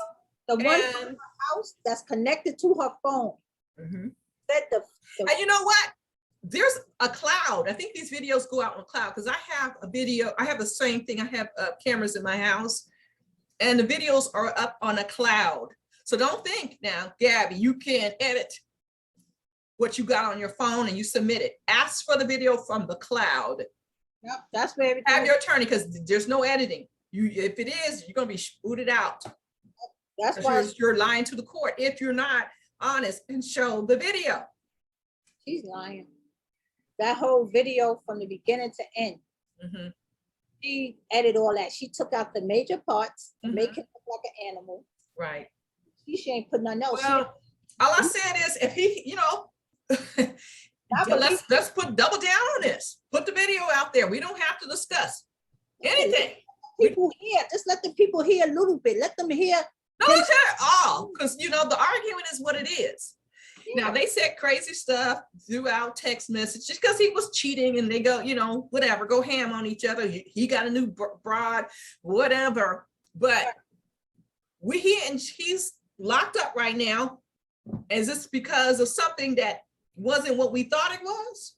The one from her house that's connected to her phone. Mm-hmm. And you know what? There's a cloud. I think these videos go out on a cloud because I have a video. I have the same thing. I have cameras in my house and the videos are up on a cloud. So don't think now, Gabby, you can edit what you got on your phone and you submit it. Ask for the video from the cloud. Yep, that's where everything. Have your attorney because there's no editing. If it is, you're gonna be booted out. That's why you're lying to the court if you're not honest and show the video. She's lying. That whole video from the beginning to end. Mm-hmm. She edited all that. She took out the major parts, make him look like an animal. Right. She ain't put nothing else. Well, all I said is if he, let's put double down on this. Put the video out there. We don't have to discuss anything. People hear. Just let the people hear a little bit. Let them hear. No, let's hear it all. Because the argument is what it is. Yeah. Now they said crazy stuff throughout text messages because he was cheating and they go, whatever, go ham on each other. He got a new broad, whatever. But he's locked up right now. Is this because of something that wasn't what we thought it was?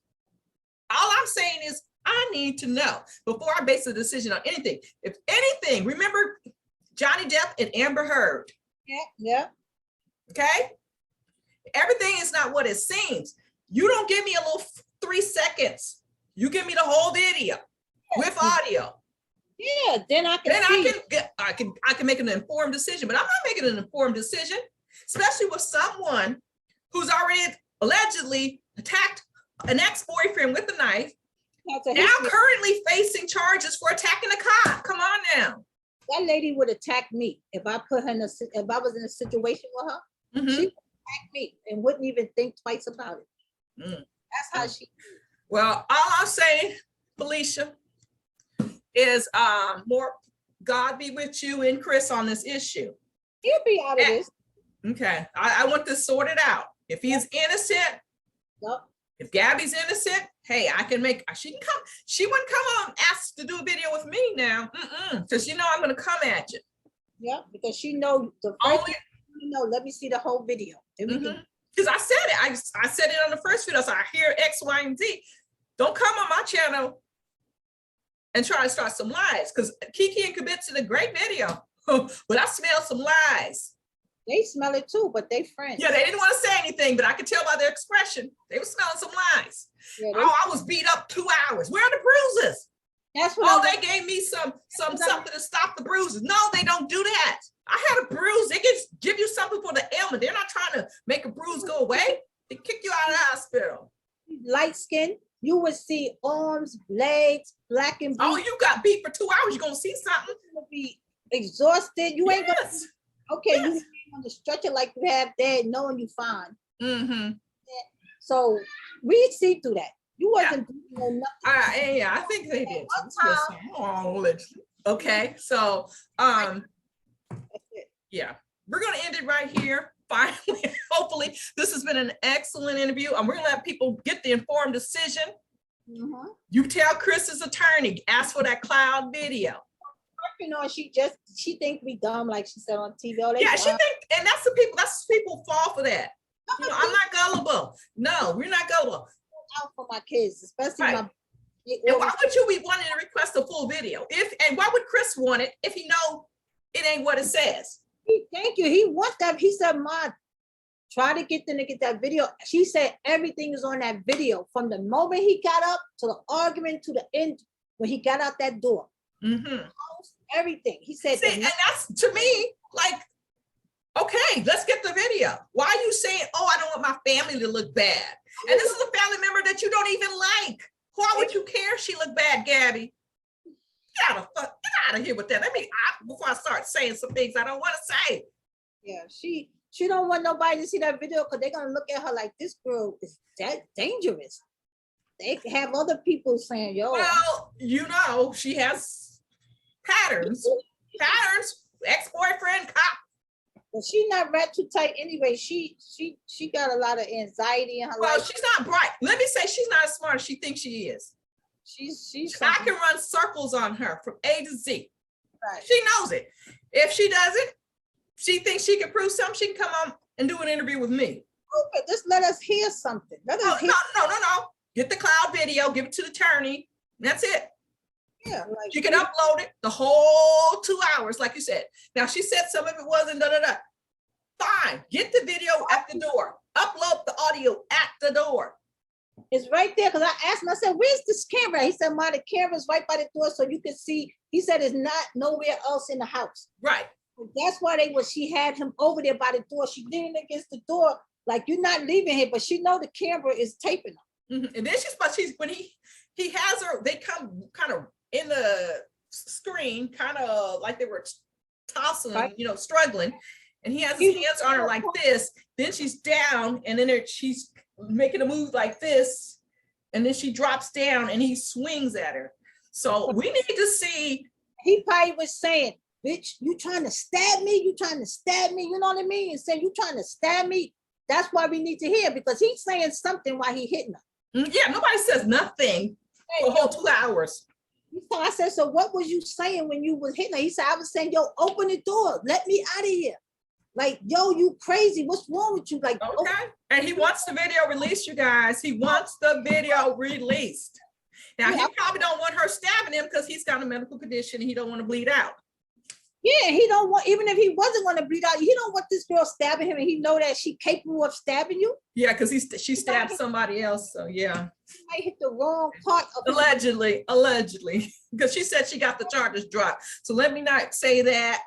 All I'm saying is I need to know before I base a decision on anything. If anything, remember Johnny Depp and Amber Heard. Yeah. Okay. Everything is not what it seems. You don't give me a little 3 seconds. You give me the whole video with audio. Yeah, then I can make an informed decision, but I'm not making an informed decision, especially with someone who's already allegedly attacked an ex-boyfriend with a knife, now currently facing charges for attacking a cop. Come on now. That lady would attack me if I put her if I was in a situation with her. Mm-hmm. She would attack me and wouldn't even think twice about it. That's how she. Well, all I'm saying, Felicia, is more God be with you and Chris on this issue. He'll be out of this. Okay, I want this sorted out. If he's innocent, if Gabby's innocent, hey, she wouldn't come on ask to do a video with me now, because I'm gonna come at you. Yeah, because she know the first thing, let me see the whole video. Because I said it, I said it on the first video, so I hear X, Y, and Z. Don't come on my channel and try to start some lies, because Kiki and Kibitz did a great video, but I smell some lies. They smell it too, but they friends. Yeah, they didn't want to say anything, but I could tell by their expression. They were smelling some lies. Yeah, I was beat up 2 hours. Where are the bruises? That's what they gave me something to stop the bruises. No, they don't do that. I had a bruise. They give you something for the ailment. They're not trying to make a bruise go away. They kick you out of the hospital. Light skin, you would see arms, legs, black and blue. Oh, you got beat for 2 hours. You're gonna see something. You're gonna be exhausted. You ain't gonna. Okay, yes. You on the stretcher like you have there, knowing you fine. Mm-hmm. So we see through that. You wasn't doing nothing. Yeah, I think they did. Okay, so yeah. we're going to end it right here. Finally, hopefully this has been an excellent interview, and we're going to let people get the informed decision. You tell Chris's attorney, ask for that cloud video. You know, she think we dumb, like she said on TV. Yeah, she think, and that's people fall for that. You know, I'm not gullible. No, we're not gullible. Out for my kids, especially right. And why would you be wanting to request a full video? And why would Chris want it if he know it ain't what it says? Thank you. He wants that. He said, "Ma, try to get them to get that video." She said everything is on that video from the moment he got up to the argument to the end when he got out that door. Everything. He said, see, and that's to me like, okay, let's get the video. Why are you saying, oh, I don't want my family to look bad? And this is a family member that you don't even like. Why would you care if she looked bad, Gabby? Get out of here with that. Before I start saying some things I don't want to say. Yeah, she don't want nobody to see that video because they're gonna look at her like, this girl is that dangerous. They have other people saying, yo. Well, you know, she has patterns, ex-boyfriend, cop. But she's not wrapped too tight anyway. She got a lot of anxiety in her life. Well, she's not bright. Let me say she's not as smart as she thinks she is. I can run circles on her from A to Z. Right. She knows it. If she doesn't, she thinks she can prove something, she can come on and do an interview with me. Okay, just let us hear something. No. Get the cloud video, give it to the attorney. That's it. Yeah, like you can upload it the whole 2 hours, like you said. Now she said some of it wasn't Fine, get the video at the door. Upload the audio at the door. It's right there because I asked him, I said, where's this camera? He said, Ma, the camera's right by the door so you can see. He said it's not nowhere else in the house. Right. That's why she had him over there by the door. She leaned against the door, like you're not leaving here, but she know the camera is taping her. And then when he has her, they come kind of in the screen, kind of like they were tossing, right. You know, struggling. And he has his hands on her like this. Then she's down, and then she's making a move like this. And then she drops down, and he swings at her. So we need to see. He probably was saying, bitch, you trying to stab me? You trying to stab me? You know what I mean? And saying, you trying to stab me? That's why we need to hear, because he's saying something while he hitting her. Yeah, nobody says nothing for the whole 2 hours. So I said, so what was you saying when you was hitting her? He said, I was saying, yo, open the door. Let me out of here. Like, yo, you crazy. What's wrong with you? Like, okay. And he wants the video released, you guys. He wants the video released. Now, he probably don't want her stabbing him because he's got a medical condition and he don't want to bleed out. Yeah, he don't want, even if he wasn't going to bleed out, he don't want this girl stabbing him and he know that she capable of stabbing you. Yeah, because she stabbed somebody else, so yeah. He might hit the wrong part of allegedly, because she said she got the charges dropped. So let me not say that.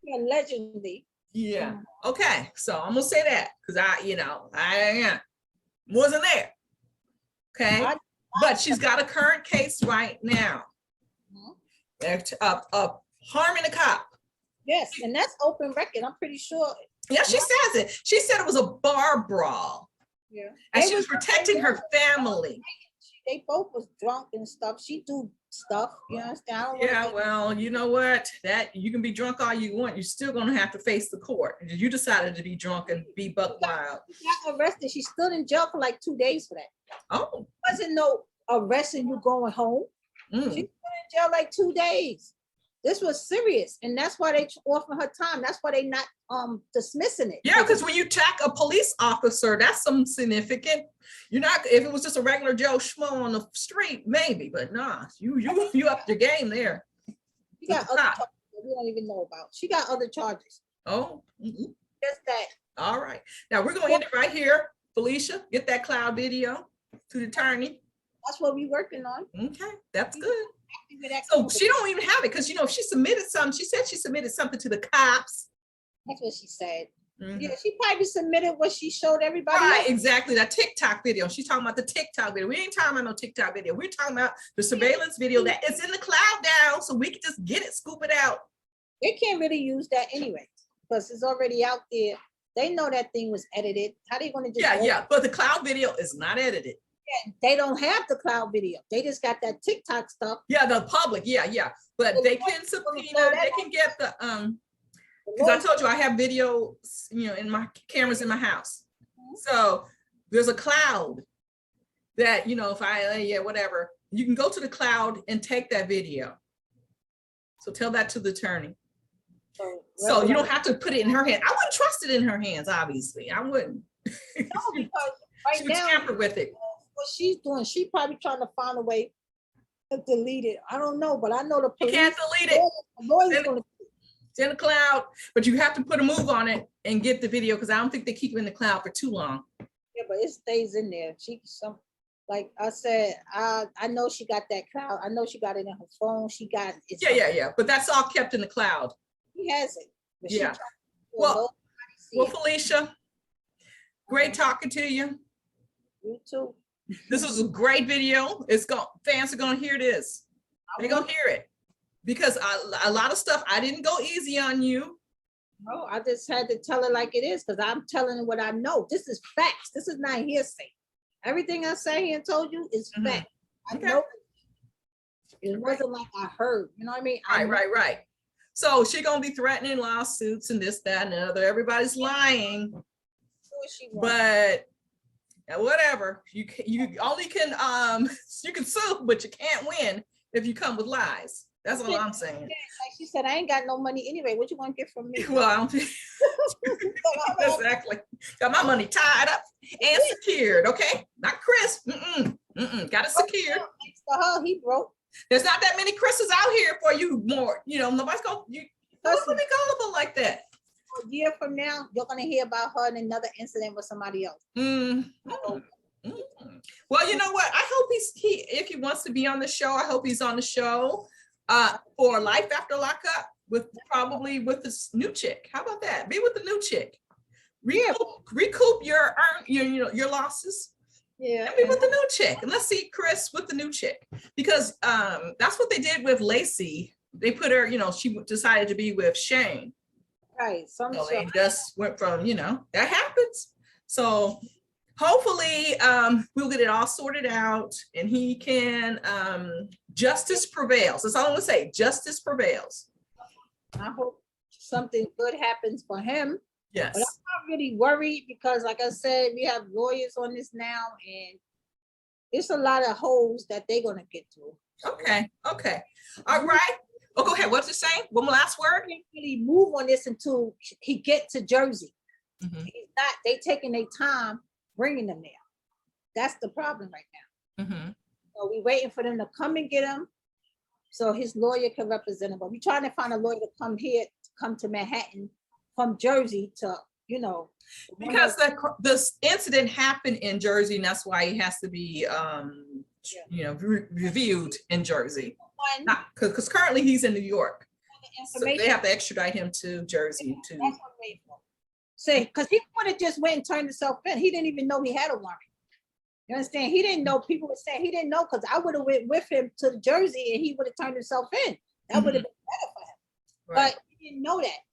Yeah, allegedly. Yeah. Okay. So I'm gonna say that because I wasn't there. Okay. But she's got a current case right now. Harming a cop. Yes, and that's open record. I'm pretty sure. Yeah, she says it. She said it was a bar brawl. Yeah. And she was protecting her family. They both was drunk and stuff. She do stuff, you understand? Yeah, well, you know what? That you can be drunk all you want. You're still gonna have to face the court. You decided to be drunk and be buck wild. She got arrested. She stood in jail for like 2 days for that. Oh. It wasn't no arresting you going home. She stood in jail like 2 days. This was serious, and that's why they offer her time. That's why they not dismissing it. Yeah, because when you attack a police officer, that's something significant. You're not, if it was just a regular Joe Schmo on the street, maybe, but nah, you upped your game there. She got other charges that we don't even know about. She got other charges. Oh, just that. All right. Now we're gonna end it right here. Felicia, get that cloud video to the attorney. That's what we're working on. Okay, that's good. So she don't even have it because if she submitted something, she said she submitted something to the cops. That's what she said. Yeah, she probably submitted what she showed everybody. Right, exactly. That TikTok video. She's talking about the TikTok video. We ain't talking about no TikTok video. We're talking about the surveillance video that is in the cloud now, so we can just get it, scoop it out. They can't really use that anyway because it's already out there. They know that thing was edited. How they going to just? Yeah. But the cloud video is not edited. Yeah, they don't have the cloud video. They just got that TikTok stuff. Yeah, the public. Yeah. But they can subpoena. They can get the because I told you I have video, in my cameras in my house. So there's a cloud that, if I, whatever, you can go to the cloud and take that video. So tell that to the attorney. So you don't have to put it in her hand. I wouldn't trust it in her hands, obviously. I wouldn't. No, because right she would now, tamper with it. what she's doing, she probably trying to find a way to delete it. I don't know, but I know the police. You can't delete it. Lawyer's gonna. It's in the cloud, but you have to put a move on it and get the video, because I don't think they keep it in the cloud for too long. Yeah, but it stays in there. Like I said, I know she got that cloud. I know she got it in her phone. She got it. Yeah. But that's all kept in the cloud. She has it. But Yeah. Well, Felicia, great talking to you. You too. This was a great video. Fans are gonna hear this. They're gonna hear it, because a lot of stuff, I didn't go easy on you. No, I just had to tell her like it is, because I'm telling her what I know. This is facts. This is not hearsay. Everything I say here and told you is fact. I know it wasn't like I heard. You know what I mean? Right. So she's gonna be threatening lawsuits and this, that, and the other. Everybody's lying. But whatever. You only can you can sue, but you can't win if you come with lies. That's all I'm saying. Like she said, I ain't got no money anyway. What you want to get from me? Well, I don't think exactly. Got my money tied up and secured. Okay, not Chris. Got it secured. Thanks to her, he broke. There's not that many Chris's out here for you. More, nobody's gonna be gullible like that. A year from now, you're gonna hear about her in another incident with somebody else. Well, you know what? I hope if he wants to be on the show, I hope he's on the show for Life After Lockup probably with this new chick. How about that? Be with the new chick. Recoup your losses. Yeah. And be with the new chick. And let's see Chris with the new chick, because that's what they did with Lacey. They put her, she decided to be with Shane. Right. They just went from, that happens. So hopefully we'll get it all sorted out, and he can, justice prevails. That's all I'm gonna say. Justice prevails. I hope something good happens for him. Yes. But I'm not really worried, because like I said, we have lawyers on this now, and it's a lot of holes that they're gonna get through. Okay. All right. Oh, go ahead. What's it saying? One last word? He can't really move on this until he get to Jersey. He's not. They taking their time bringing them there. That's the problem right now. So we waiting for them to come and get him, so his lawyer can represent him. But we trying to find a lawyer to come here, to come to Manhattan from Jersey to, because this incident happened in Jersey, and that's why he has to be, reviewed in Jersey. Not because currently he's in New York, so they have to extradite him to Jersey too. That's what I'm waiting for. Say, because he would have just went and turned himself in. He didn't even know he had a warrant. You understand? He didn't know. People were saying he didn't know, because I would have went with him to Jersey and he would have turned himself in. That would have been better for him. Right. But he didn't know that.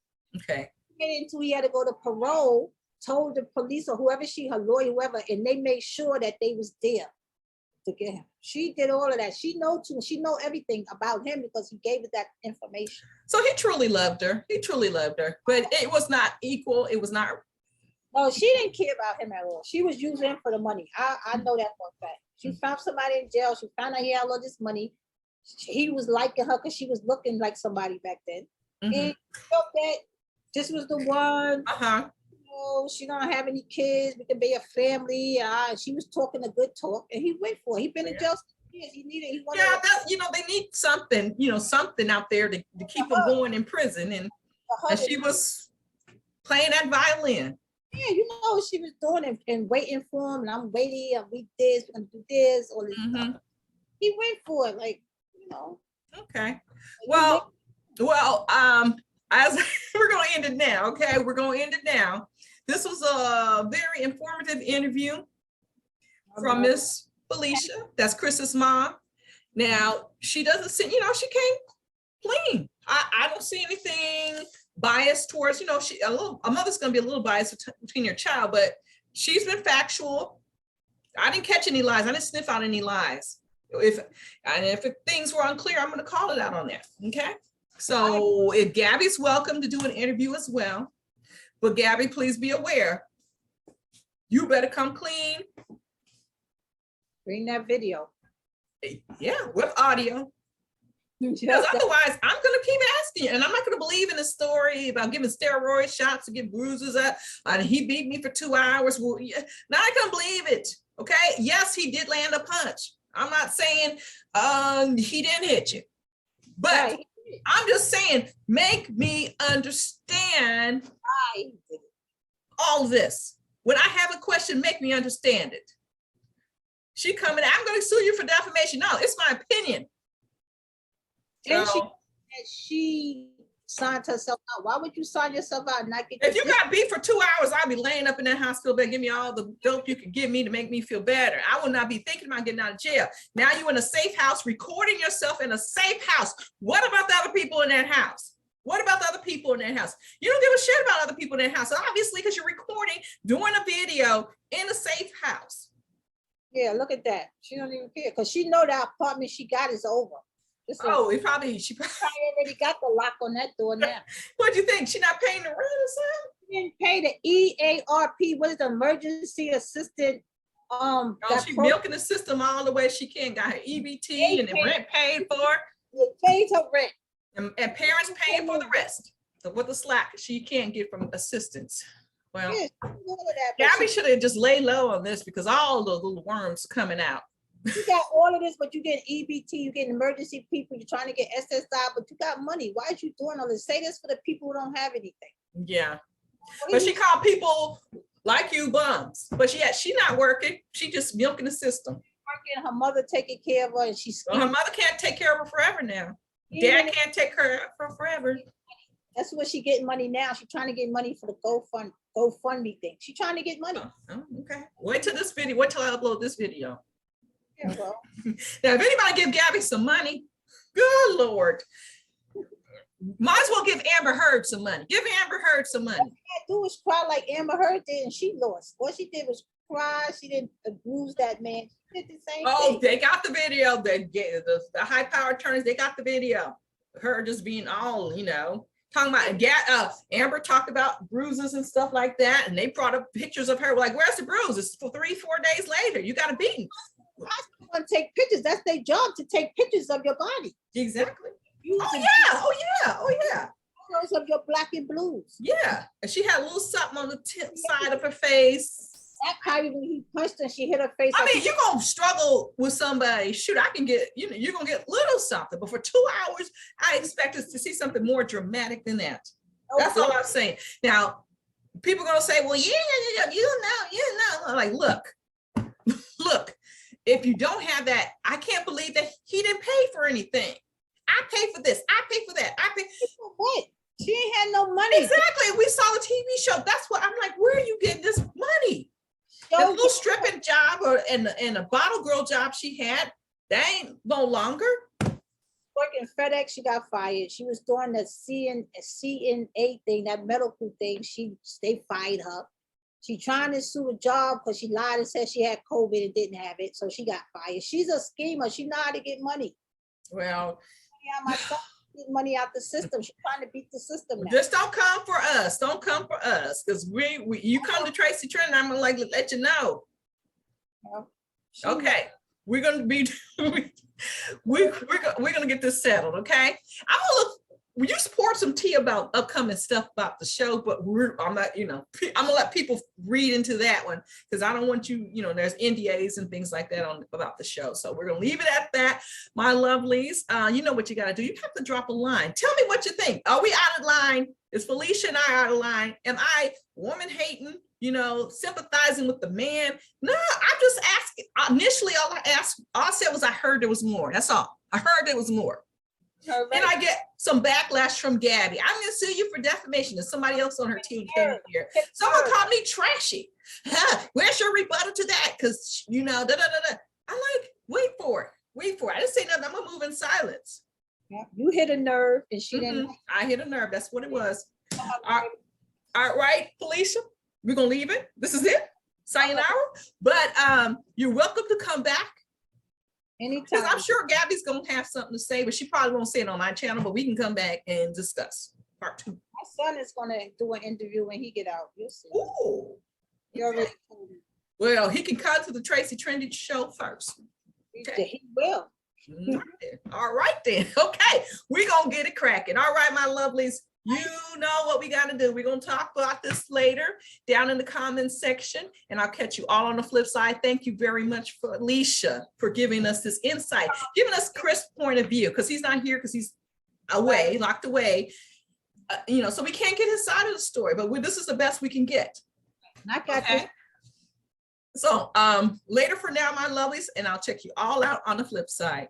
Okay. Until he had to go to parole, told the police or whoever her lawyer, whoever, and they made sure that they was there to get him. She did all of that. She know everything about him, because he gave her that information. So he truly loved her. But it was not equal. It was not. No, she didn't care about him at all. She was using him for the money. I know that for a fact. She found somebody in jail. She found out he had all this money. He was liking her because she was looking like somebody back then. And he felt that this was the one. She don't have any kids. We can be a family. She was talking a good talk, and he went for it. He been in jail 6 years. He wanted. Yeah, they need something. Something out there to keep him going in prison, and she was playing that violin. Yeah, what she was doing, and waiting for him. And I'm waiting. And we're gonna do this. All this stuff. He went for it, Okay. Well, as we're gonna end it now. Okay, we're gonna end it now. This was a very informative interview from Miss Felicia. That's Chris's mom. Now, she doesn't see, she came clean. I don't see anything biased towards, a mother's going to be a little biased between your child, but she's been factual. I didn't catch any lies. I didn't sniff out any lies. If things were unclear, I'm going to call it out on that. Okay. So if Gabby's welcome to do an interview as well, but Gabby, please be aware, you better come clean. Bring that video. Yeah, with audio. Because otherwise, I'm going to keep asking you, and I'm not going to believe in the story about giving steroid shots to get bruises up, and he beat me for 2 hours. Well, yeah, not going to believe it. Okay. Yes, he did land a punch. I'm not saying he didn't hit you, but right. I'm just saying, make me understand all this. When I have a question, make me understand it. She coming, I'm going to sue you for defamation. No, it's my opinion. And she signed herself out. Why would you sign yourself out and not get? If you got beef for 2 hours, I'll be laying up in that hospital bed. Give me all the dope you can give me to make me feel better. I will not be thinking about getting out of jail. Now you're in a safe house, recording yourself in a safe house. What about the other people in that house? What about the other people in that house? You don't give a shit about other people in that house, obviously, because you're recording, doing a video in a safe house. Yeah, look at that. She don't even care because she know that apartment she got is over. Oh, she probably already got the lock on that door now. What do you think? She not paying the rent or something? She didn't pay the EARP. What is the emergency assistant? She's milking the system all the way she can. Got her EBT and the rent paid for. It pays her rent. And parents paying for the rest. So what the slack she can't get from assistance. Well, yeah, Gabby should have just laid low on this because all the little worms coming out. You got all of this, but you get EBT, you get emergency people, you're trying to get SSI, but you got money. Why are you doing all this? Say this for the people who don't have anything. Yeah. But she called people like you bums. But she not working. She just milking the system. Working, her mother taking care of her, and she's her mother can't take care of her forever now. Dad can't take care of her forever. That's what she getting money now. She's trying to get money for the GoFundMe thing. She's trying to get money. Oh, okay. Wait till this video. Wait till I upload this video. Yeah, well. Now, if anybody give Gabby some money, good Lord. Might as well give Amber Heard some money. Give Amber Heard some money. All she had to do was cry like Amber Heard did, and she lost. What she did was cry. She didn't abuse that man. She did the same thing. They got the video. The high-powered attorneys, they got the video. Her just being all, talking about, Amber talked about bruises and stuff like that, and they brought up pictures of her, like, where's the bruises? For 3-4 days later, you got a beating. Want to take pictures. That's their job, to take pictures of your body. Exactly. Oh yeah. Photos of your black and blues. Yeah. And she had a little something on the side of her face. That probably when he punched her, she hit her face. I mean, you're going to struggle with somebody. Shoot, I can get, you're going to get little something. But for 2 hours, I expect us to see something more dramatic than that. That's all I'm saying. Now, people are going to say, well, you know. I'm like, look. If you don't have that, I can't believe that he didn't pay for anything. I pay for this. I pay for that. I pay for what? She ain't had no money. Exactly. We saw the TV show. That's what I'm like. Where are you getting this money? The little stripping job and a bottle girl job she had, that ain't no longer. Working FedEx, she got fired. She was doing the CNA thing, that medical thing. They fired her. She trying to sue a job because she lied and said she had COVID and didn't have it, so she got fired. She's a schemer. She know how to get money. Well, get money out the system. She's trying to beat the system now. Just don't come for us. Don't come for us, because you come to Tracy Trendy, I'm gonna let you know. Well, okay, we're gonna be we're gonna get this settled. Okay, I'm gonna look. You support some tea about upcoming stuff about the show, but I'm not, I'm gonna let people read into that one because I don't want you, there's NDAs and things like that about the show. So we're gonna leave it at that, my lovelies. You know what you gotta do. You have to drop a line. Tell me what you think. Are we out of line? Is Felicia and I out of line? Am I woman hating? Sympathizing with the man? No, I'm just asking. Initially, all I said was I heard there was more. That's all. I heard there was more. Right. And I get some backlash from Gabby. I'm gonna sue you for defamation. There's somebody else on her team came here. Someone called me trashy. Where's your rebuttal to that? Because I'm like, wait for it. I didn't say nothing. I'm gonna move in silence. Yeah, you hit a nerve, and she didn't. I hit a nerve. That's what it was. All right, Felicia. We're gonna leave it. This is it. Sayonara. But you're welcome to come back Because anytime. I'm sure Gabby's gonna have something to say, but she probably won't say it on my channel, but we can come back and discuss part 2. My son is gonna do an interview when he get out. You'll see. Ooh. He already told me. Well, he can come to the Tracy Trendy Show first. Okay. He will. All right then. Okay, we're gonna get it cracking. All right, my lovelies. You know what we got to do. We're going to talk about this later down in the comments section, and I'll catch you all on the flip side. Thank you very much, Felicia, for giving us this insight, giving us Chris' point of view, because he's not here because he's away, locked away. You know, so we can't get his side of the story, but this is the best we can get. I got this. So later for now, my lovelies, and I'll check you all out on the flip side.